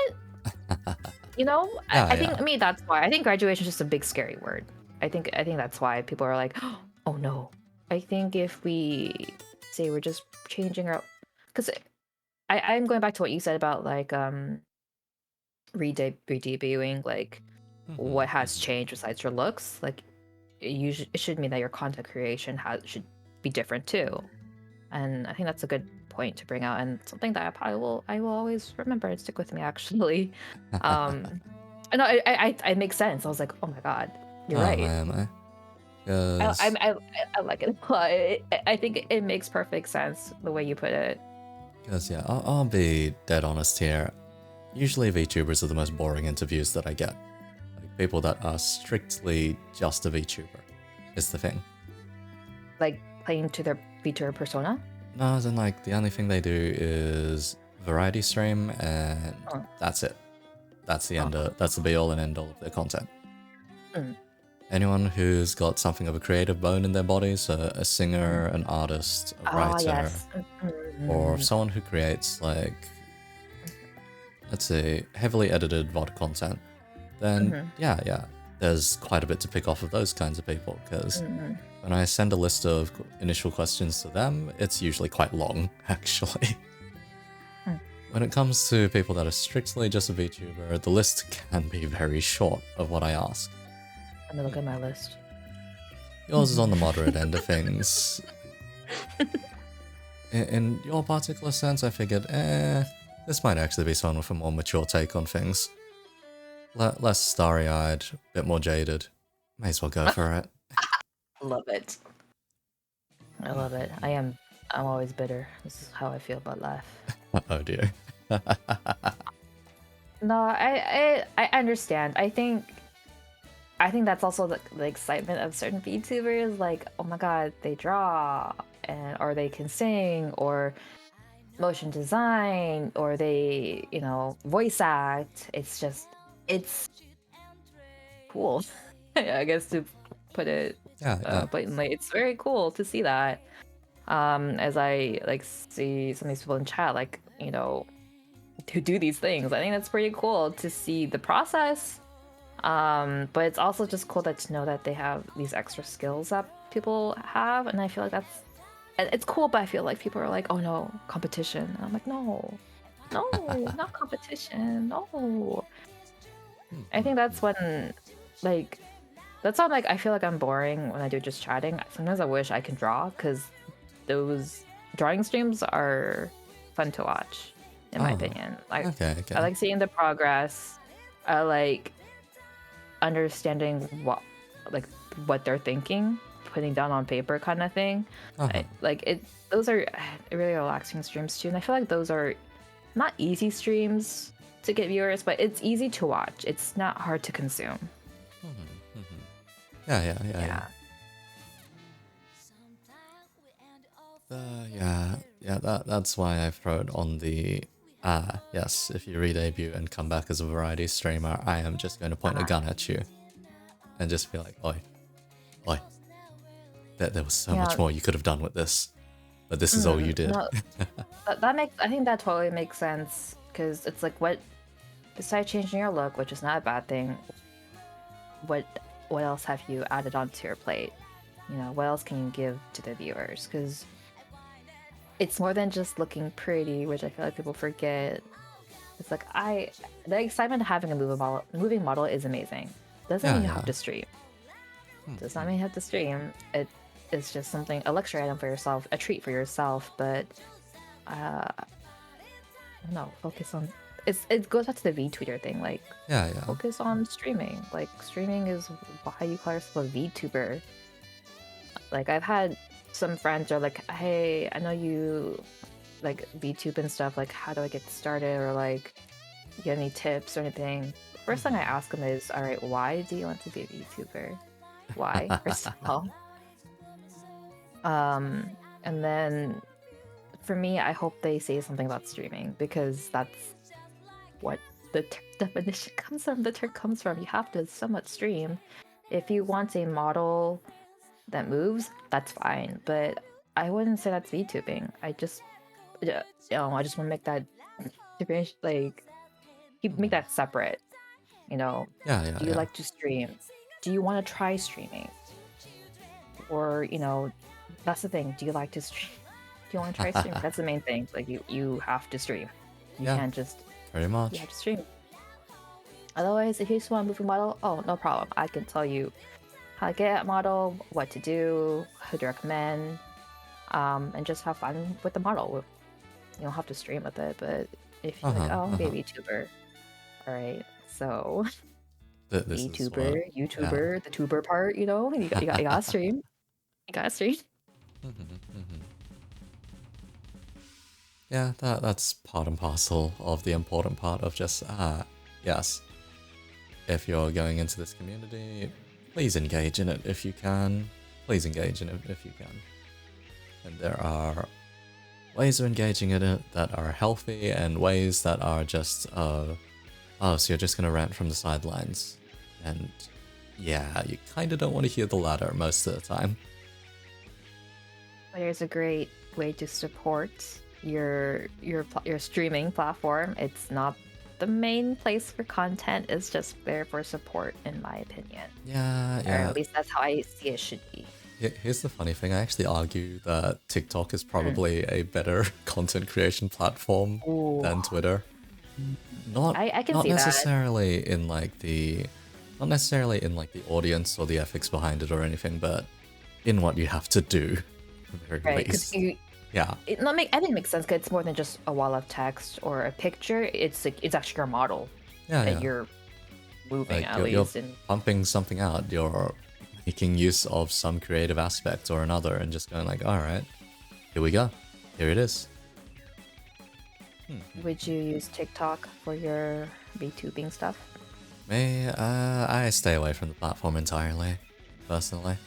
I think I mean that's why I think graduation is just a big scary word. I think that's why people are like, oh no. I think if we say we're just changing our, because I'm going back to what you said about like redebuting, like what has changed besides your looks. Like it should mean that your content creation should be different too. And I think that's a good point to bring out, and something that I will always remember and stick with me actually. No, it makes sense. I was like, oh my god, you're right. Man, I like it a lot. I think it makes perfect sense the way you put it. Because yeah, I'll be dead honest here. Usually VTubers are the most boring interviews that I get. Like people that are strictly just a VTuber is the thing. Like playing to their VTuber persona? No, as in like the only thing they do is variety stream and that's it. That's the end that's the be all and end all of their content. Anyone who's got something of a creative bone in their body, so a singer, an artist, a writer, or someone who creates like, let's say, heavily edited VOD content, then yeah, there's quite a bit to pick off of those kinds of people, because when I send a list of initial questions to them, it's usually quite long, actually. When it comes to people that are strictly just a VTuber, the list can be very short of what I ask. Let me look at my list. Yours is on the moderate end of things. In your particular sense, I figured, this might actually be someone with a more mature take on things. Less starry-eyed, a bit more jaded. May as well go for it. Love it. I love it. I'm always bitter. This is how I feel about life. Oh dear. No, I understand. I think that's also the excitement of certain VTubers. Like, oh my god, they draw, and or they can sing, or motion design, or they voice act. It's cool. I guess to put it Yeah, yeah. blatantly, it's very cool to see that. As I like see some of these people in chat, like who do these things. I think that's pretty cool to see the process. But it's also just cool to know that they have these extra skills that people have, and I feel like it's cool. But I feel like people are like, "Oh no, competition," and I'm like, "No, no, not competition. No." I think that's when, like, that's not like I feel like I'm boring when I do just chatting. Sometimes I wish I can draw because those drawing streams are fun to watch, in my Oh, opinion. Like, okay, I okay. like seeing the progress. I like understanding what they're thinking, putting down on paper kind of thing. Uh-huh. Like it those are really relaxing streams too, and I feel like those are not easy streams to get viewers, but it's easy to watch. It's not hard to consume. Yeah, yeah, yeah, yeah. Yeah. Yeah, that's why I've wrote on the yes, if you re-debut and come back as a variety streamer, I am just going to point a gun at you and just be like, oi, oi, there was so much Yeah. more you could have done with this, but this is all you did. No, that makes I think that totally makes sense because it's like what besides changing your look, which is not a bad thing, what what else have you added onto your plate? What else can you give to the viewers? Because it's more than just looking pretty, which I feel like people forget. It's like the excitement of having a moving model is amazing. Doesn't Yeah, mean you yeah. have to stream. Does not mean you have to stream. It's just something, a luxury item for yourself, a treat for yourself. But no, focus on. It goes back to the VTuber thing. Like, Yeah, yeah. focus on streaming. Like, streaming is why you call yourself a VTuber. Like, I've had some friends are like, hey, I know you like VTube and stuff. Like, how do I get started? Or like, you have any tips or anything? First thing I ask them is, all right, why do you want to be a VTuber? Why? First of all. And then for me, I hope they say something about streaming because that's what the definition comes from. The term comes from. You have to somewhat stream. If you want a model that moves, that's fine. But I wouldn't say that's VTubing. I just want to make that like make that separate. Yeah, yeah, Do you yeah. like to stream? Do you want to try streaming? Or that's the thing. Do you like to stream? Do you want to try streaming? That's the main thing. Like you have to stream. You Yeah, can't just pretty you much. have to stream. Otherwise, if you just want a moving model, oh no problem. I can tell you how to get a model, what to do, who to recommend, and just have fun with the model. You don't have to stream with it, but if you're like, oh, I'm a VTuber, all right, so This is what, VTuber, YouTuber, the tuber part, you gotta stream. You gotta stream. Yeah, that's part and parcel of the important part of just, yes, if you're going into this community, please engage in it if you can. Please engage in it if you can. And there are ways of engaging in it that are healthy and ways that are just, oh, so you're just gonna rant from the sidelines. And yeah, you kind of don't want to hear the latter most of the time. There's a great way to support your streaming platform. It's not the main place for content. It's just there for support, in my opinion. Yeah, Or yeah. at least that's how I see it should be. Here's the funny thing. I actually argue that TikTok is probably a better content creation platform than Twitter. I can Not see that. necessarily in like the audience or the ethics behind it or anything, but in what you have to do, at the very Right, because least. Yeah. I think it makes sense because it's more than just a wall of text or a picture. It's like it's actually your model Yeah, that yeah. you're moving Like at you're least. And pumping something out. You're making use of some creative aspect or another and just going like, all right, here we go. Here it is. Would you use TikTok for your VTubing stuff? Me, I stay away from the platform entirely, personally.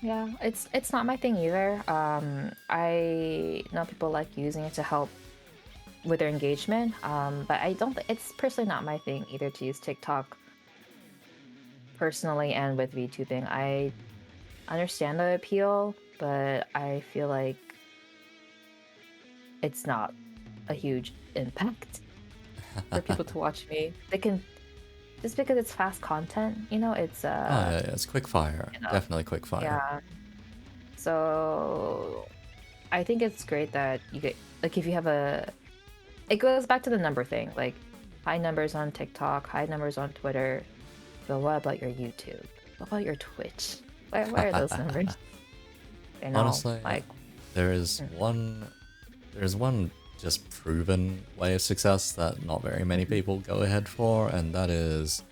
Yeah, it's not my thing either. I know people like using it to help with their engagement, but I don't. It's personally not my thing either to use TikTok personally and with VTubing. I understand the appeal, but I feel like it's not a huge impact for people to watch me. They can just because it's fast content, you know. It's Oh, yeah, it's quick fire. you know, Definitely quick fire. yeah. So I think it's great that you get like if you have a. It goes back to the number thing, like high numbers on TikTok, high numbers on Twitter. But what about your YouTube? What about your Twitch? Where are those numbers? I know, Honestly, like there's one just proven way of success that not very many people go ahead for, and that is,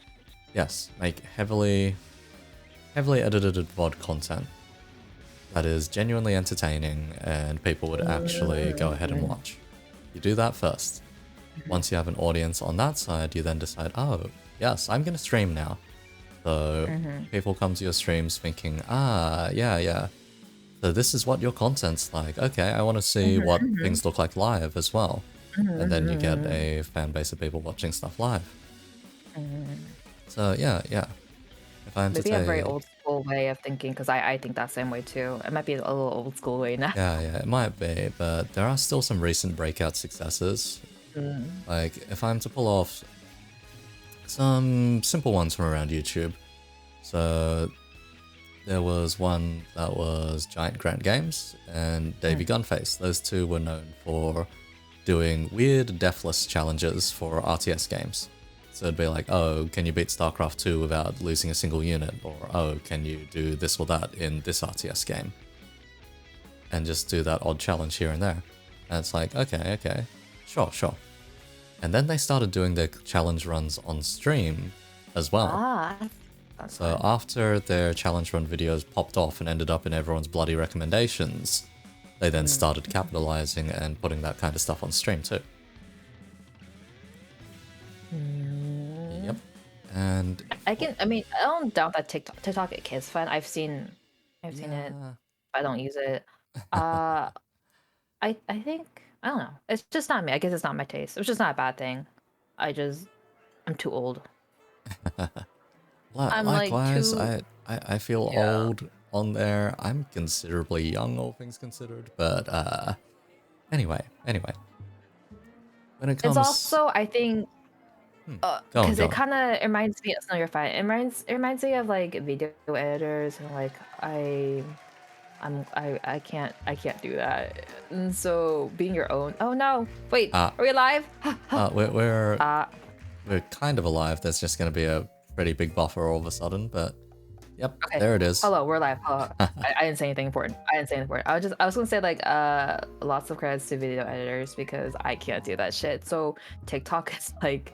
yes, make heavily edited VOD content that is genuinely entertaining and people would actually go ahead and watch. You do that first. Once you have an audience on that side, you then decide, oh, yes, I'm going to stream now. So people come to your streams thinking, yeah. So this is what your content's like. Okay, I want to see what things look like live as well. And then you get a fan base of people watching stuff live. So yeah. If I'm to maybe a say, very old school way of thinking, because I think that same way too. It might be a little old school way now. yeah, it might be, but there are still some recent breakout successes. Like, if I'm to pull off some simple ones from around YouTube. So, there was one that was Giant Grant Games and Davey Gunface. Those two were known for doing weird deathless challenges for RTS games. So it'd be like, oh, can you beat StarCraft 2 without losing a single unit? Or, oh, can you do this or that in this RTS game? And just do that odd challenge here and there. And it's like, okay, sure. And then they started doing their challenge runs on stream as well. So after their challenge run videos popped off and ended up in everyone's bloody recommendations, they then started capitalizing and putting that kind of stuff on stream too. Yep. And I don't doubt that TikTok is fun. I've seen it. I don't use it. I think I don't know. It's just not me. I guess it's not my taste. It's just not a bad thing. I'm too old. I'm likewise, like I feel old on there. I'm considerably young, all things considered. But anyway. When it comes, it's also I think because go it on. kind of reminds me. No, you're fine. It reminds me of like video editors and like I can't do that. And so being your own. Oh no! Wait, are we alive? We're kind of alive. There's just gonna be a pretty big buffer all of a sudden, but yep, okay. There it is. Hello, we're live. Hello. I didn't say anything important. I was gonna say like lots of credits to video editors because I can't do that shit. So TikTok is like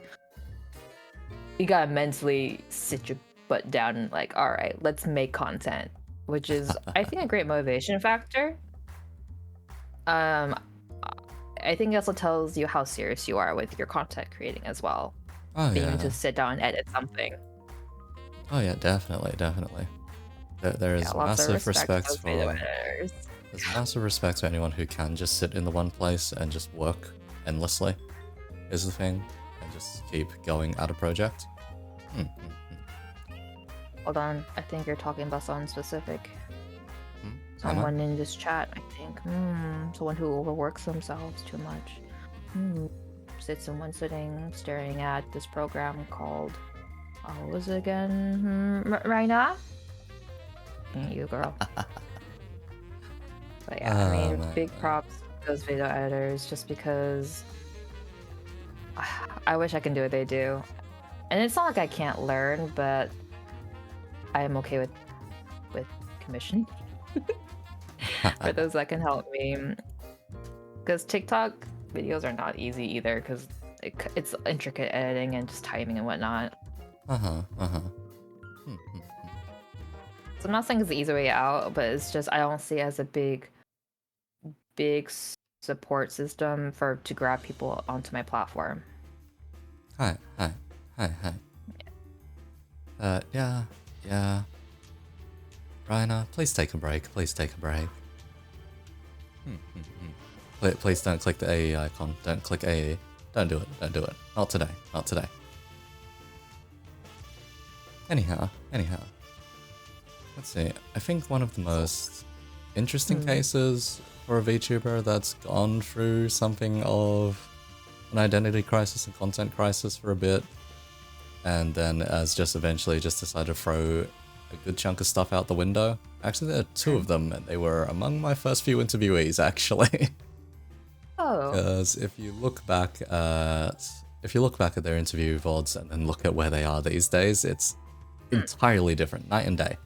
you gotta mentally sit your butt down and like, all right, let's make content, which is I think a great motivation factor. I think it also tells you how serious you are with your content creating as well. Being to sit down and edit something. Oh yeah, definitely. There is massive respect for editors. There's massive respect to anyone who can just sit in the one place and just work endlessly, is the thing, and just keep going at a project. Hold on, I think you're talking about someone specific. Someone in this chat, I think. Someone who overworks themselves too much. Sits in one sitting, staring at this program called... what was it again? Raina? You, girl. But yeah, big props to those video editors just because I wish I can do what they do. And it's not like I can't learn, but I am okay with commission. For those that can help me. Because TikTok videos are not easy either because it's intricate editing and just timing and whatnot. So I'm not saying it's the easy way out, but it's just I don't see it as a big support system for to grab people onto my platform. Hi. Yeah. Raina, please take a break. Please take a break. Please don't click the AE icon. Don't click AE. Don't do it. Don't do it. Not today. Not today. Anyhow. Let's see. I think one of the most interesting cases for a VTuber that's gone through something of an identity crisis and content crisis for a bit, and then has just eventually just decided to throw a good chunk of stuff out the window. Actually, there are two of them, and they were among my first few interviewees, actually. Oh. Because if you look back at their interview VODs and then look at where they are these days, it's entirely different, night and day.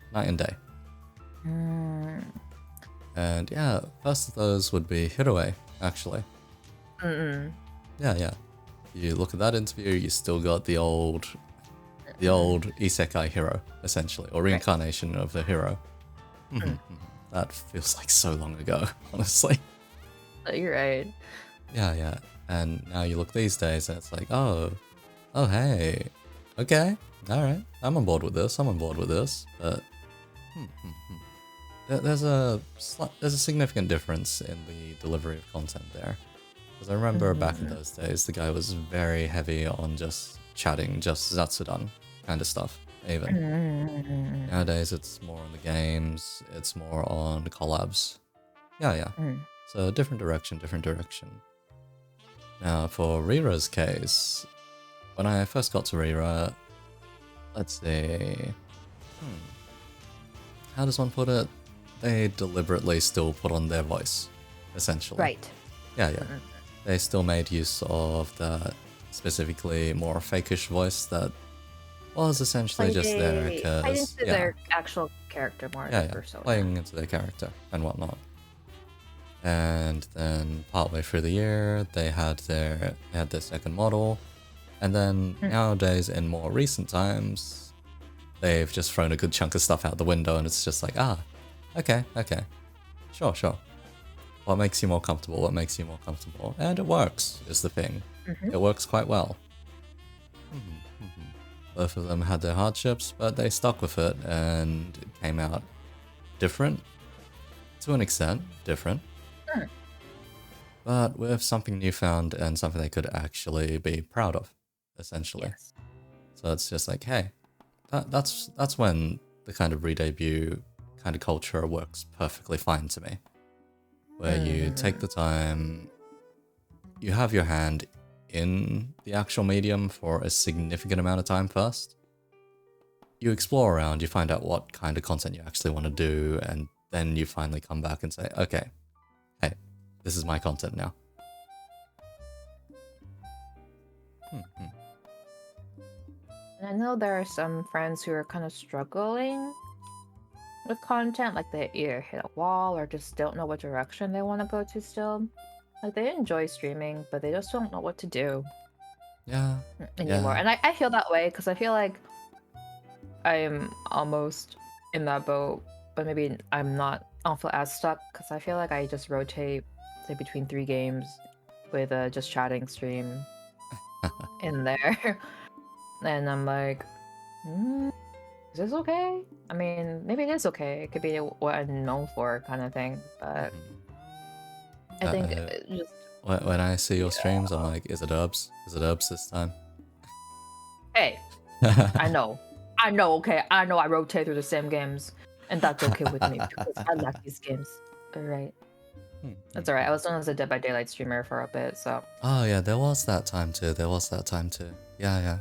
And yeah, first of those would be Hiroe, actually. Yeah. You look at that interview, you still got the old isekai hero, essentially, or reincarnation of the hero. That feels like so long ago, honestly. You're right. Yeah. And now you look these days and it's like, oh hey, okay, all right, I'm on board with this. But there's a significant difference in the delivery of content there. Because I remember back in those days, the guy was very heavy on just chatting, just Zatsudan kind of stuff, even. Nowadays, it's more on the games, it's more on collabs. Yeah. So different direction. Now, for Rira's case, when I first got to Rira, let's see, how does one put it? They deliberately still put on their voice, essentially. Right. Yeah. They still made use of that specifically more fakeish voice that was essentially just there because playing into their actual character more. Playing into their character and whatnot. And then partway through the year, they had their second model, and then nowadays, in more recent times, they've just thrown a good chunk of stuff out the window, and it's just like, okay, sure. What makes you more comfortable? And it works, is the thing. It works quite well. Both of them had their hardships, but they stuck with it, and it came out different, to an extent, but with something newfound and something they could actually be proud of, essentially. Yes. So it's just like, hey, that's when the kind of re-debut kind of culture works perfectly fine to me. Where you take the time, you have your hand in the actual medium for a significant amount of time first. You explore around, you find out what kind of content you actually want to do, and then you finally come back and say, okay, hey, this is my content now. And I know there are some friends who are kind of struggling with content, like they either hit a wall or just don't know what direction they want to go to still. Like they enjoy streaming, but they just don't know what to do. Yeah. Anymore. And I feel that way because I feel like I'm almost in that boat, but maybe I don't feel as stuck because I feel like I just rotate, say, between 3 games with just chatting stream in there. And I'm like, is this okay? I mean, maybe it is okay. It could be what I'm known for kind of thing, but I think just... When I see your streams, I'm like, is it herbs? Is it herbs this time? Hey, I know, okay? I know I rotate through the same games, and that's okay with me because I like these games. Alright. That's alright. I was known as a Dead by Daylight streamer for a bit, so... Oh yeah, there was that time too. Yeah.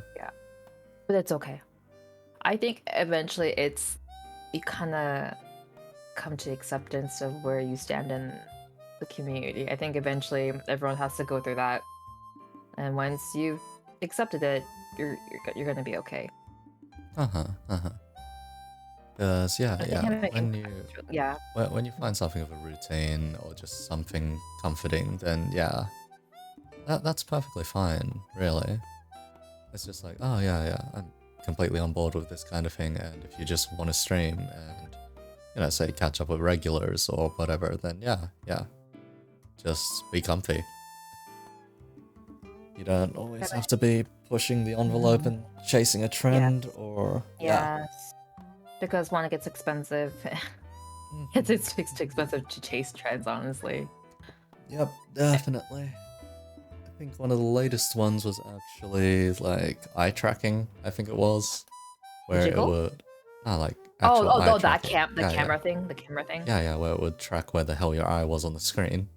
But it's okay. I think eventually you kind of come to acceptance of where you stand in the community. I think eventually everyone has to go through that, and once you've accepted it, you're gonna be okay. Because yeah, when you find something of a routine or just something comforting, then yeah, that's perfectly fine, really. It's just like, oh yeah, I'm completely on board with this kind of thing, and if you just want to stream and you know, say catch up with regulars or whatever, then yeah, just be comfy. You don't always have to be pushing the envelope and chasing a trend, or yeah. Yes, because one, it gets expensive. It's too expensive to chase trends, honestly. Yep, definitely. I think one of the latest ones was actually like eye tracking, I think it was, where it Jiggle? would, like actual eye tracking. The camera thing, the camera thing. Yeah, where it would track where the hell your eye was on the screen.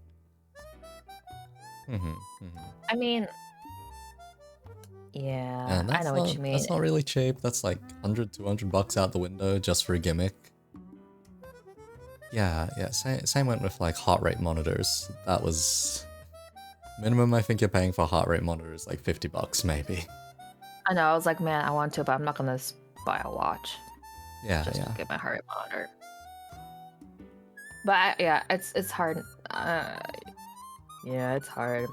I mean, yeah, And I know what you mean. That's not really cheap. That's like 100, 200 bucks out the window just for a gimmick. Yeah. Same went with like heart rate monitors. That was minimum. I think you're paying for heart rate monitors like 50 bucks maybe. I know. I was like, man, I want to, but I'm not gonna buy a watch. Yeah. To get my heart rate monitor. But yeah, it's hard. Yeah, it's hard.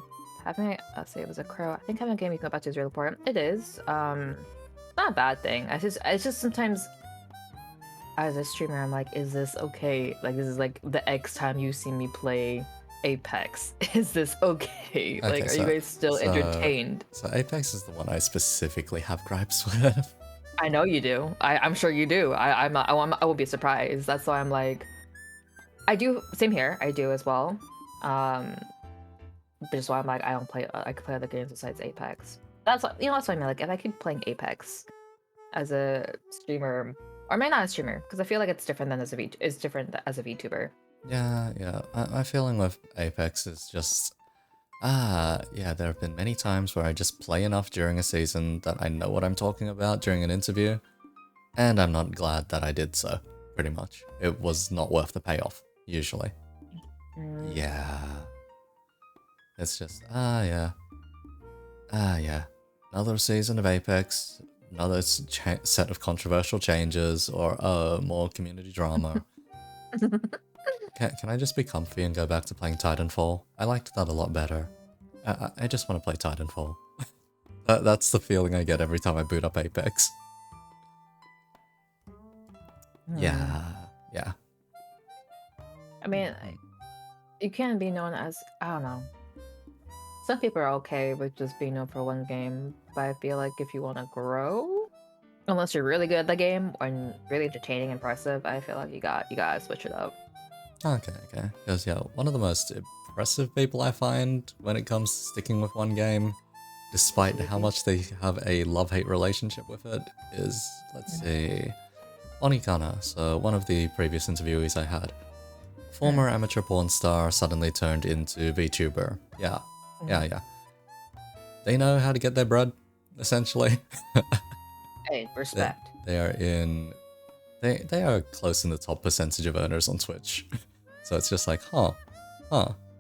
Having, let's say it was a crow. I think having a game you can go back to is really important. It is. Not a bad thing. It's just sometimes as a streamer, I'm like, is this okay? Like, this is like the X time you see me play Apex. Is this okay? Like, are you guys still entertained? So Apex is the one I specifically have gripes with. I know you do. I'm sure you do. I won't be surprised. That's why I'm like, I do. Same here. I do as well. But just why I'm like, I don't play. I could play other games besides Apex. That's what, that's what I mean. Like, if I keep playing Apex as a streamer, or maybe not a streamer, because I feel like it's different than as a VTuber. Yeah. My feeling with Apex is just, yeah, there have been many times where I just play enough during a season that I know what I'm talking about during an interview, and I'm not glad that I did so, pretty much. It was not worth the payoff, usually. Yeah. It's just, yeah. Another season of Apex, another set of controversial changes, or more community drama. Can I just be comfy and go back to playing Titanfall? I liked that a lot better. I just want to play Titanfall. That's the feeling I get every time I boot up Apex. Yeah. I mean, you can be known as, I don't know. Some people are okay with just being known for one game, but I feel like if you want to grow, unless you're really good at the game and really entertaining and impressive, I feel like you gotta switch it up. Okay. Because yeah, one of the most impressive people I find when it comes to sticking with one game, despite how much they have a love-hate relationship with it, is, let's see, Onikana. So one of the previous interviewees I had, former amateur porn star, suddenly turned into VTuber. Yeah. They know how to get their bread, essentially. Hey, respect. They are close in the top percentage of earners on Twitch. So it's just like,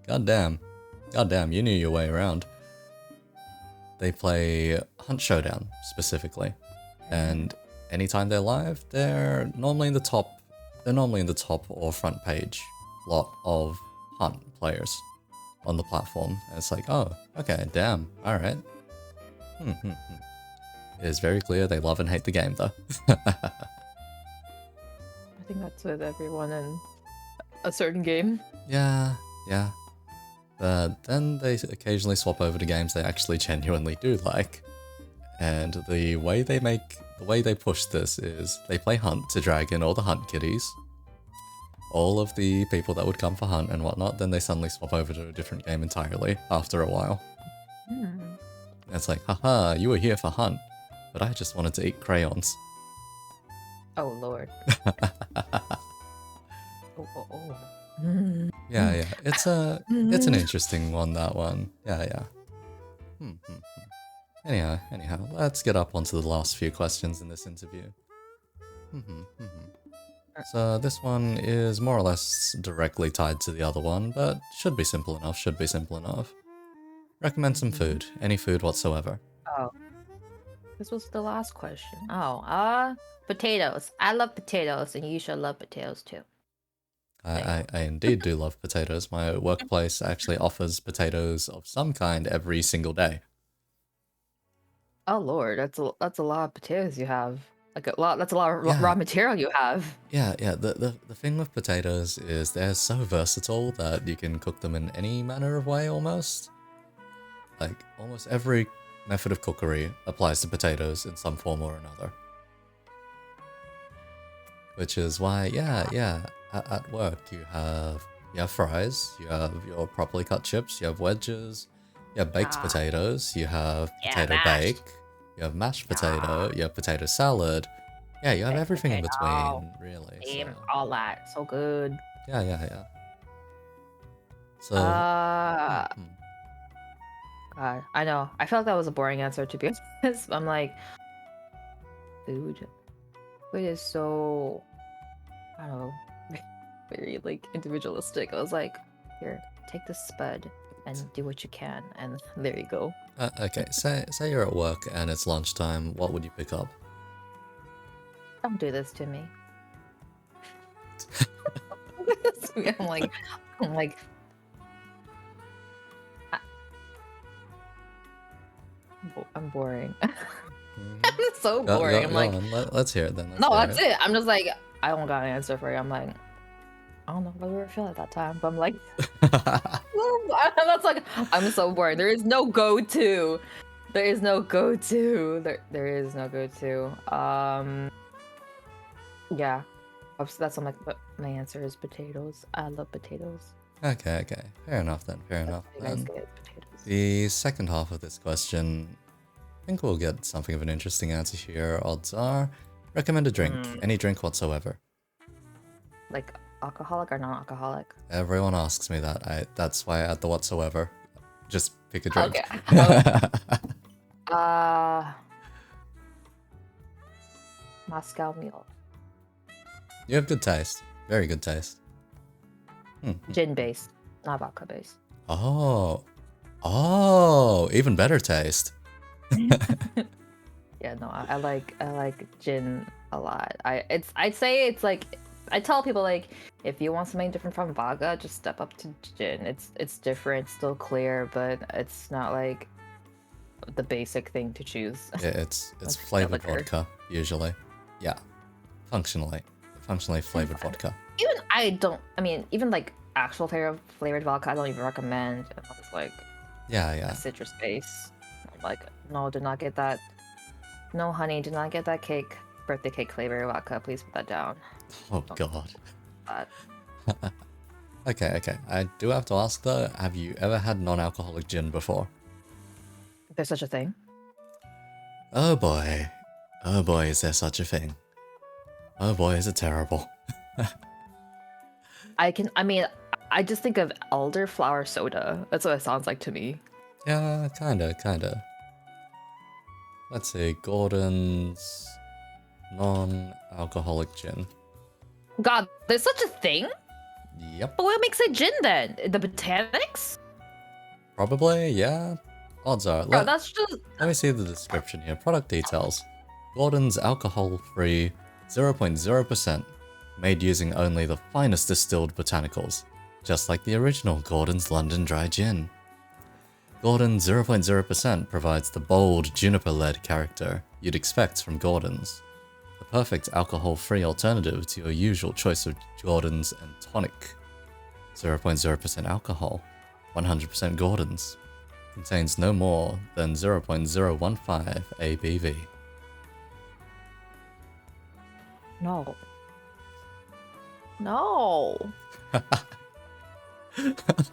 goddamn, you knew your way around. They play Hunt Showdown, specifically. And anytime they're live, they're normally in the top or front page lot of Hunt players on the platform. And it's like, oh, okay, damn, alright. It is very clear they love and hate the game, though. I think that's with everyone in a certain game. Yeah. But then they occasionally swap over to games they actually genuinely do like. And the way they push this is they play Hunt to drag in all the Hunt kiddies, all of the people that would come for Hunt and whatnot, then they suddenly swap over to a different game entirely after a while. And it's like, haha, you were here for Hunt, but I just wanted to eat crayons. Oh, Lord. Yeah. It's an interesting one, that one. Yeah. Anyhow, let's get up onto the last few questions in this interview. So this one is more or less directly tied to the other one, but should be simple enough. Recommend some food, any food whatsoever. Oh, this was the last question. Potatoes. I love potatoes, and you should love potatoes too. I indeed do love potatoes. My workplace actually offers potatoes of some kind every single day. Oh Lord, that's a lot of potatoes you have. Like a lot. That's a lot of raw Yeah, material you have. yeah, yeah. The thing with potatoes is they're so versatile that you can cook them in any manner of way almost. Like almost every method of cookery applies to potatoes in some form or another. Which is why, yeah, yeah, at work you have fries, you have your properly cut chips, you have wedges, you have baked Ah, potatoes, you have yeah, potato mashed. bake, you have mashed Ah, potato, you have potato salad. Yeah, you have baked everything in potato. between, really. So Same, all that. So good. yeah, yeah, yeah. So Uh, hmm. God, I know. I felt like that was a boring answer to be honest. I'm like, food. Food is so, I don't know, very like individualistic. I was like, here, take the spud and do what you can, and there you go. Okay, say you're at work and it's lunchtime. What would you pick up? Don't do this to me. I'm like, I'm like, I- I'm boring. Mhm. I'm so Go, boring. go, I'm go like, on. Let's hear it then. Let's no, hear that's it. it. I'm just like, I don't got an answer for you. I'm like, I don't know what we were feeling at that time, but I'm like, that's like, I'm so boring. There is no go-to. There is no go-to. There is no go-to. Yeah, that's what my answer is potatoes. I love potatoes. Okay, okay. Fair enough then. Fair That's enough. what you guys Then get, potatoes. the second half of this question, I think we'll get something of an interesting answer here. Odds are, recommend a drink, any drink whatsoever. Like alcoholic or non-alcoholic? Everyone asks me that. That's why I add the whatsoever. Just pick a drink. Okay. Uh, Moscow Mule. You have good taste. Very good taste. Gin based, not vodka based. Oh. Oh, even better taste. Yeah, no, I like gin a lot. I'd say it's like I tell people like if you want something different from vodka, just step up to gin. It's different, still clear, but it's not like the basic thing to choose. Yeah, it's Like a flavored liquor. vodka, usually. Yeah. Functionally. Functionally flavored vodka. Even I don't. I mean, even like actual flavored vodka, I don't even recommend. It's like Yeah, a yeah. citrus base. I'm like, no, do not get that. No, honey, do not get that cake. Birthday cake flavor vodka. Please put that down. Oh Don't god. that. Okay, okay. I do have to ask though, have you ever had non-alcoholic gin before? There's such a thing. Oh boy. Oh boy, is there such a thing. Oh boy, is it terrible. I mean, I just think of elderflower soda. That's what it sounds like to me. Yeah, kinda. Let's see, Gordon's non-alcoholic gin. God, there's such a thing? Yep, But what makes it gin then? The botanics? probably, yeah. Odds are. Bro, that's just. Let me see the description here. Product details. Gordon's alcohol-free 0.0%, made using only the finest distilled botanicals, just like the original Gordon's London Dry Gin. Gordon's 0.0% provides the bold, juniper-led character you'd expect from Gordon's. The perfect alcohol-free alternative to your usual choice of Gordon's and tonic. 0.0% alcohol, 100% Gordon's. Contains no more than 0.015 ABV. No. No. What?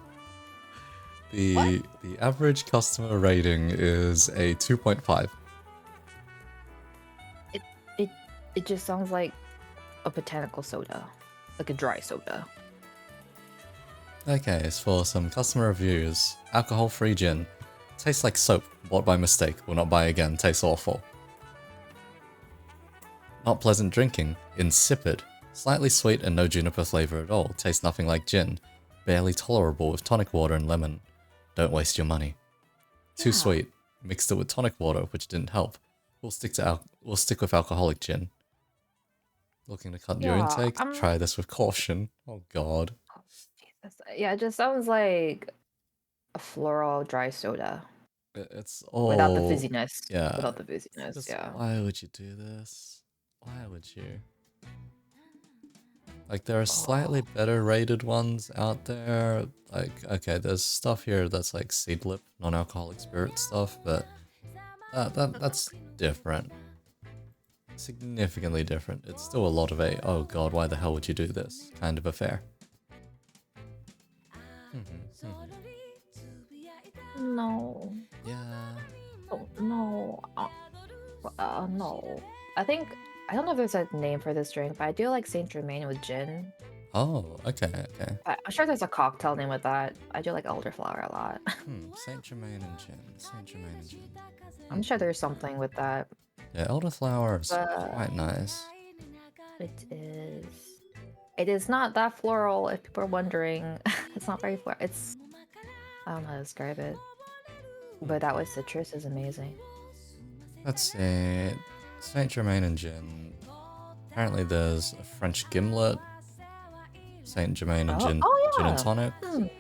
The average customer rating is a 2.5. It it it just sounds like a botanical soda, like a dry soda. Okay, as for some customer reviews, alcohol-free gin. Tastes like soap, bought by mistake, will not buy again, tastes awful. Not pleasant drinking, insipid. Slightly sweet and no juniper flavor at all, tastes nothing like gin. Barely tolerable with tonic water and lemon. Don't waste your money. Too Yeah. sweet, mixed it with tonic water, which didn't help. We'll stick with alcoholic gin. Looking to cut your Yeah, intake? Try this with caution. Oh god. oh, Jesus. Yeah, it just sounds like a floral dry soda It's without the all... fizziness. Yeah. Without the fizziness, Just yeah. why would you do this? Why would you? Like, there are slightly Oh. better rated ones out there. Like, okay, there's stuff here that's like Seedlip, non-alcoholic spirit stuff, but that's different. Significantly different. It's still a lot of a, oh god, why the hell would you do this kind of affair. No. Yeah. Oh, no. No. I think I don't know if there's a name for this drink, but I do like Saint Germain with gin. Oh, okay, okay. I'm sure there's a cocktail name with that. I do like elderflower a lot. Saint Germain and gin. Saint Germain and gin. I'm sure there's something with that. Yeah, elderflower is But quite nice. it is. It is not that floral. If people are wondering, it's not very floral. It's. I don't know how to describe it. But that with citrus is amazing. Let's see. Saint Germain and gin. Apparently, there's a French gimlet. Saint Germain and gin, gin and tonic.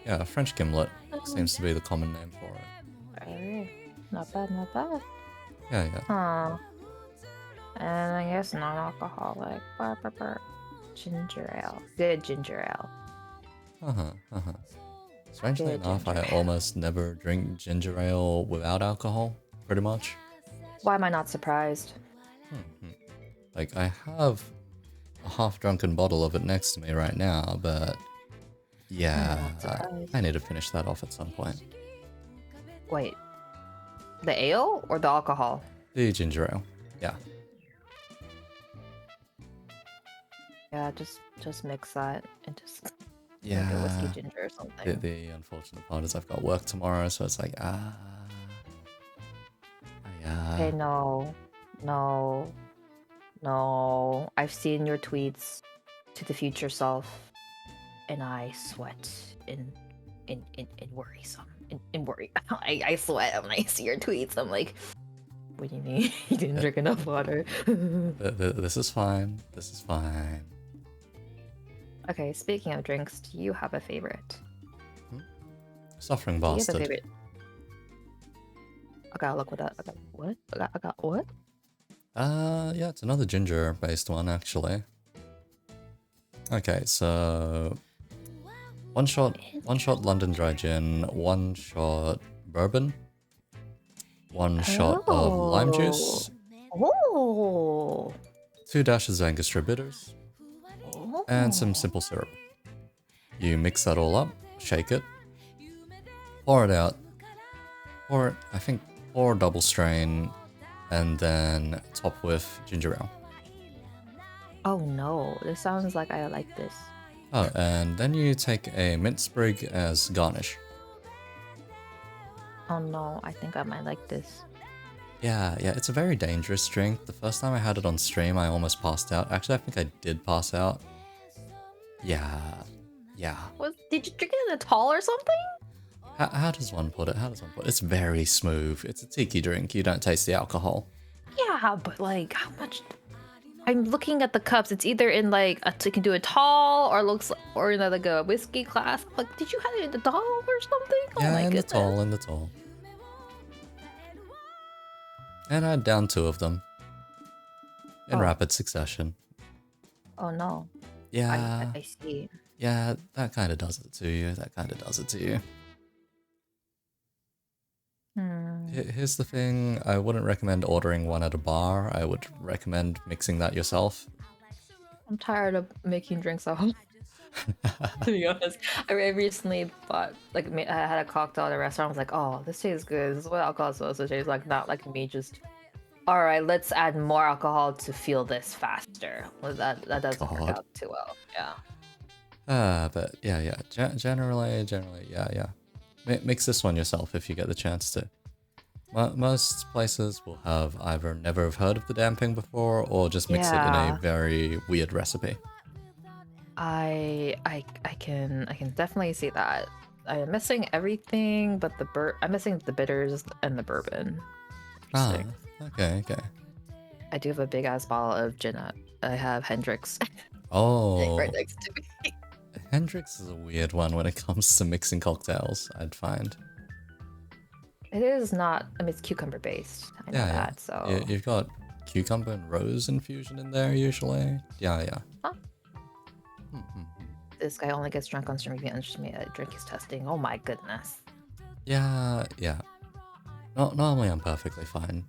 Yeah, French gimlet seems to be the common name for it. Alright. Not bad, not bad. Yeah, yeah. Huh. And I guess non-alcoholic. Ginger ale. Good ginger ale. Strangely Good enough, I ginger ale. almost never drink ginger ale without alcohol, pretty much. Why am I not surprised? Like, I have a half-drunken bottle of it next to me right now, but yeah, I need to finish that off at some point. Wait. The ale or the alcohol? The ginger ale, yeah. Yeah, just mix that and just make a Yeah. whiskey ginger or something. The unfortunate part is I've got work tomorrow, so it's like, Okay, no. I've seen your tweets to the future self, and I sweat in worry. In worry. I sweat when I see your tweets. I'm like, what do you mean? You didn't drink enough water. This is fine. This is fine. Okay, speaking of drinks, do you have a favorite? Suffering Do you have a bastard. favorite? I gotta look with that. I got what? I got what? Yeah, it's another ginger-based one, actually. Okay, so one shot London Dry Gin, one shot bourbon, one shot of lime juice, Oh. 2 dashes of Angostura bitters, and some simple syrup. You mix that all up, shake it, pour it out, pour double strain, and then top with ginger ale. Oh no, this sounds like I like this. Oh, and then you take a mint sprig as garnish. Oh no, I think I might like this. Yeah, it's a very dangerous drink. The first time I had it on stream, I almost passed out. Actually, I think I did pass out. Yeah. What? Did you drink it in a tall or something? How does one put it? It's very smooth. It's a tiki drink. You don't taste the alcohol. Yeah, but like, how much? I'm looking at the cups. It's either in like you can do a tall or or in like a whiskey glass. Like, did you have it in the tall or something? Oh Yeah, my in goodness. the tall. And I had down 2 of them. In rapid succession. Oh no. Yeah. I see. Yeah, that kind of does it to you. Here's the thing, I wouldn't recommend ordering one at a bar. I would recommend mixing that yourself. I'm tired of making drinks at home. To be honest, I recently bought I had a cocktail at a restaurant. I was like, oh, this tastes good. This is what alcohol is supposed to taste like. Not like me just. All right, let's add more alcohol to feel this faster. Well, that doesn't work out too well. Yeah. But yeah. Generally, yeah. Mix this one yourself if you get the chance to. Most places will have either never have heard of the damn thing before, or just mix it in a very weird recipe. I can definitely see that. I am missing everything but I'm missing the bitters and the bourbon. Okay. I do have a big ass bottle of gin. I have Hendrix. Oh. Right next to me. Hendrix is a weird one when it comes to mixing cocktails, I'd find. It is not. I mean, it's cucumber based. I know that. So you've got cucumber and rose infusion in there usually. Yeah. Huh? This guy only gets drunk on stream if he understands me. Drink is testing. Oh my goodness. Yeah. Normally I'm perfectly fine.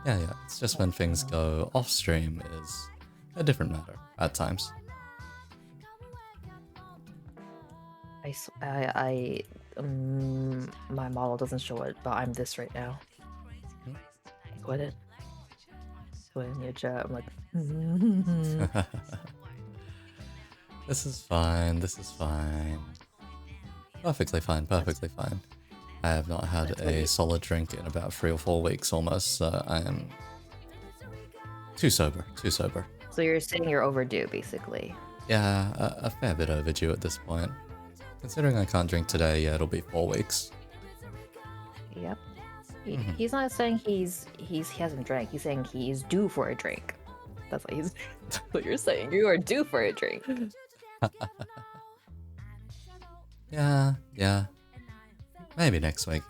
Yeah. It's just when things go off stream is a different matter at times. My model doesn't show it, but I'm this right now. Quit it. When your chat, I'm like. This is fine. Perfectly fine. I have not had a solid drink in about 3 or 4 weeks almost, so I am too sober. So you're saying you're overdue, basically. Yeah, a fair bit overdue at this point. Considering I can't drink today, yeah, it'll be 4 weeks. Yep. He's not saying he hasn't drank. He's saying he's due for a drink. That's what you're saying. You are due for a drink. Yeah. Maybe next week.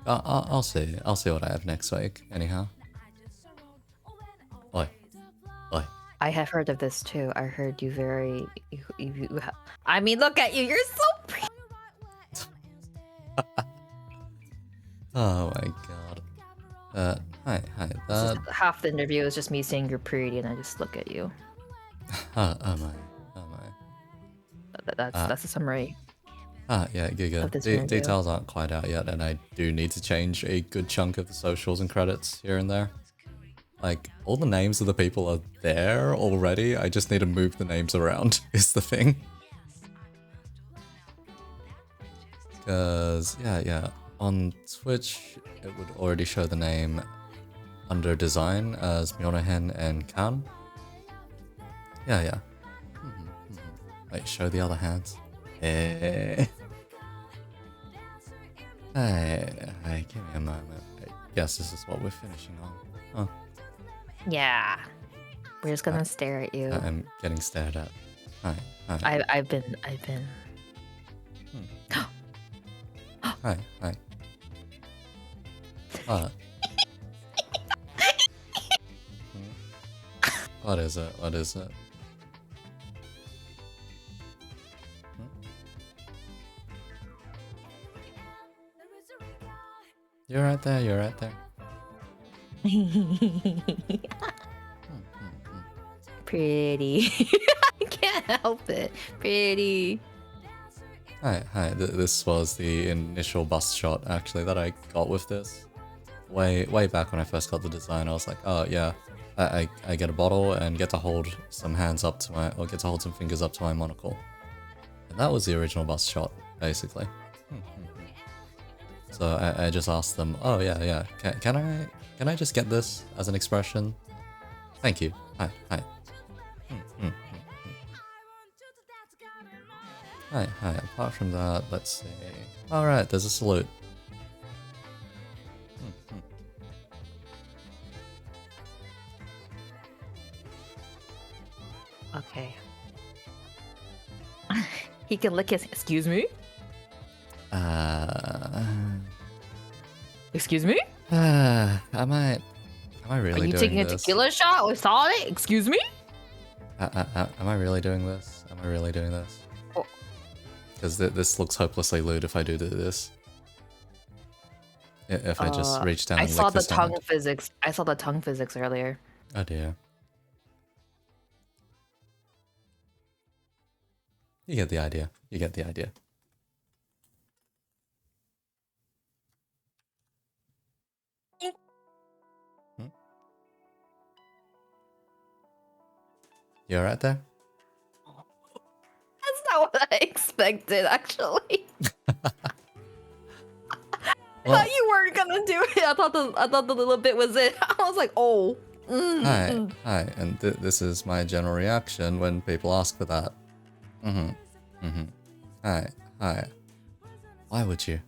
I'll see. I'll see what I have next week. Anyhow. Oi. I have heard of this too. I heard you very. I mean, look at you. You're so pretty. Oh my god. Hi. Half the interview is just me saying you're pretty, and I just look at you. Am I? That's a summary. Yeah, good. Details aren't quite out yet, and I do need to change a good chunk of the socials and credits here and there. Like, all the names of the people are there already, I just need to move the names around, is the thing. Because, yeah, on Twitch, it would already show the name under design as Myonohen and Kan. Yeah. Wait, show the other hands. Hey, give me a moment. I guess this is what we're finishing on. Huh. Yeah. We're just gonna stare at you. I'm getting stared at. Hi. I've been. Hi. What is it? You're right there. Pretty. I can't help it. Pretty. Hi. This was the initial bust shot actually that I got with this. Way back when I first got the design, I was like, oh yeah, I get a bottle and get to hold some fingers up to my monocle. And that was the original bust shot, basically. So I just asked them, oh yeah, can I just get this as an expression? Thank you. Hi. Hi. Apart from that, let's see. Alright, there's a salute. Okay. He can lick his. Excuse me? Excuse me? Am I really doing this? Are you taking a tequila shot with Sonic? Excuse me? Am I really doing this? Because this looks hopelessly lewd if I do this. If I just reach down and lick this hand. I saw the tongue physics earlier. Oh dear. You get the idea. You alright there? That's not what I expected, actually. I thought you weren't gonna do it. I thought the little bit was it. I was like, oh. Hi, and this is my general reaction when people ask for that. Hi. Why would you?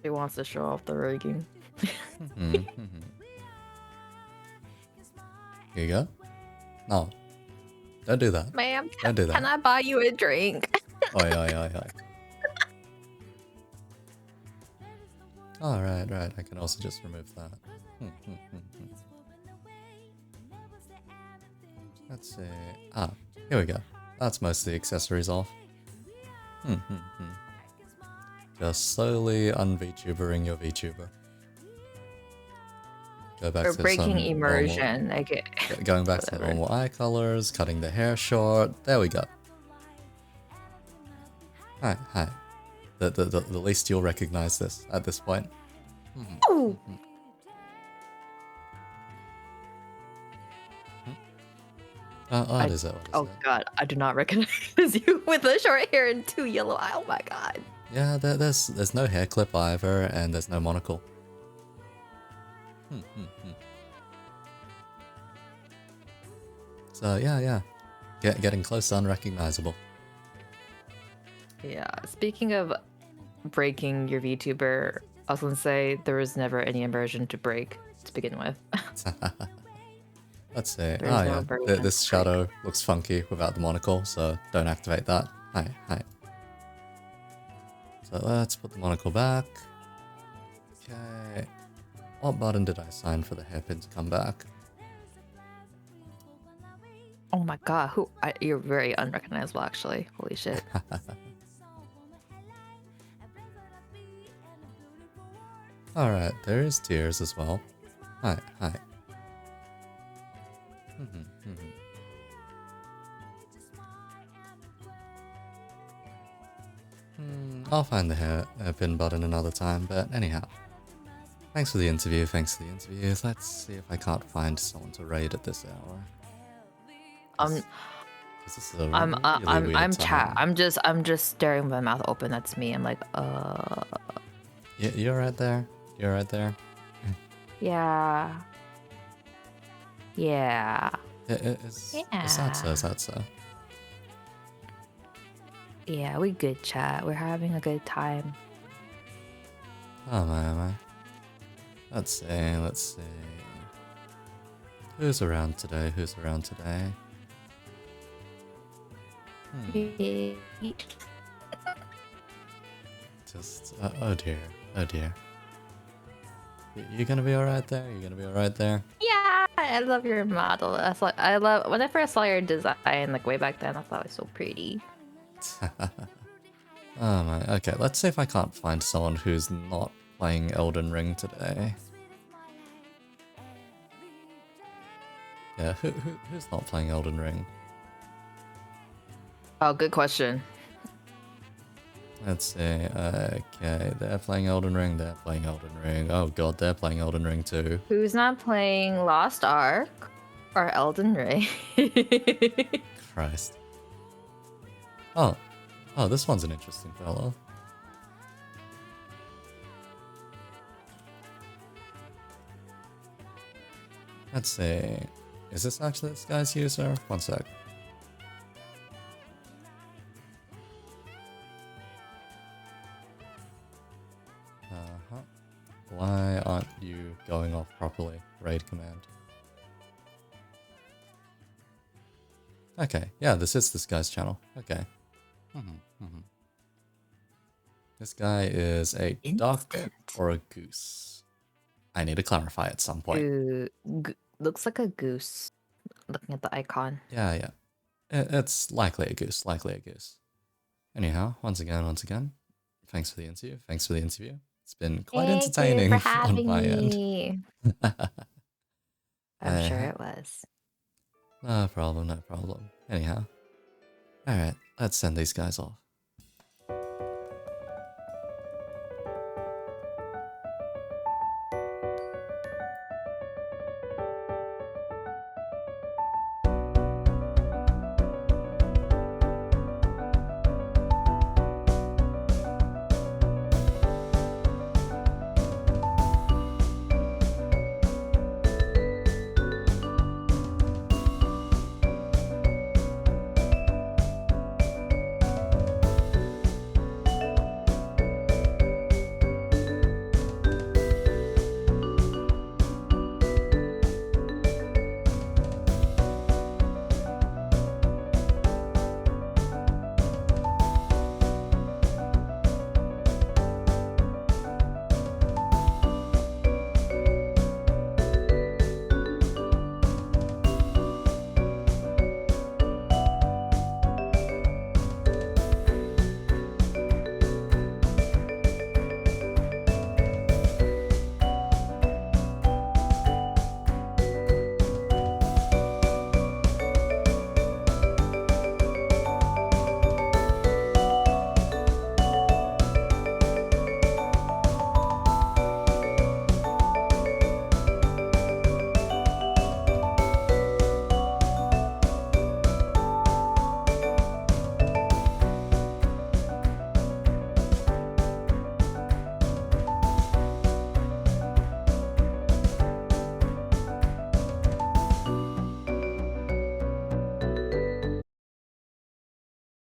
He wants to show off the rigging. Here you go. No. Don't do that. Ma'am, Don't do that. can I buy you a drink? Oi. Oh, right. I can also just remove that. Let's see. Ah, here we go. That's most of the accessories off. Just slowly un-VTubering your VTuber. Go back Or to breaking some normal... immersion. I get Going back to whatever. normal eye colors, cutting the hair short. There we go. Hi. The least you'll recognize this at this point. Ooh. What is it? Oh god, I do not recognize you with the short hair and 2 yellow eyes. Oh my god. Yeah, there's no hair clip either, and there's no monocle. So yeah. Getting close to unrecognizable. Yeah, speaking of breaking your VTuber, I was gonna say there was never any immersion to break to begin with. Let's see. There's Oh no yeah, immersion this to shadow looks funky without the monocle, so don't activate that. Hi. So let's put the monocle back. Okay. What button did I assign for the hairpin to come back? Oh my god, you're very unrecognizable actually. Holy shit. Alright, there is tears as well. Hi. I'll find the hairpin button another time, but anyhow. Thanks for the interview. Let's see if I can't find someone to raid at this hour. This is a really weird time. I'm just staring with my mouth open. That's me. I'm like, You're right there. yeah. Is that so? Yeah, we good, chat. We're having a good time. Oh my. Let's see. Who's around today? Just, oh dear. You gonna be alright there? Yeah, I love your model. I love when I first saw your design, like way back then. I thought it was so pretty. Oh my. Okay, let's see if I can't find someone who's not playing Elden Ring today. Yeah, who's not playing Elden Ring? Oh, good question. Let's see. Okay, they're playing Elden Ring. Oh god, they're playing Elden Ring too. Who's not playing Lost Ark or Elden Ring? Christ. Oh, this one's an interesting fellow. Let's see. Is this actually this guy's user? One sec. Why aren't you going off properly? Raid command. Okay, yeah, this is this guy's channel. Okay. This guy is a duck or a goose. I need to clarify at some point. Looks like a goose. Looking at the icon. Yeah. It's likely a goose. Anyhow, once again, thanks for the interview. It's been quite entertaining on my end. I'm sure it was. No problem. Anyhow. Alright, let's send these guys off.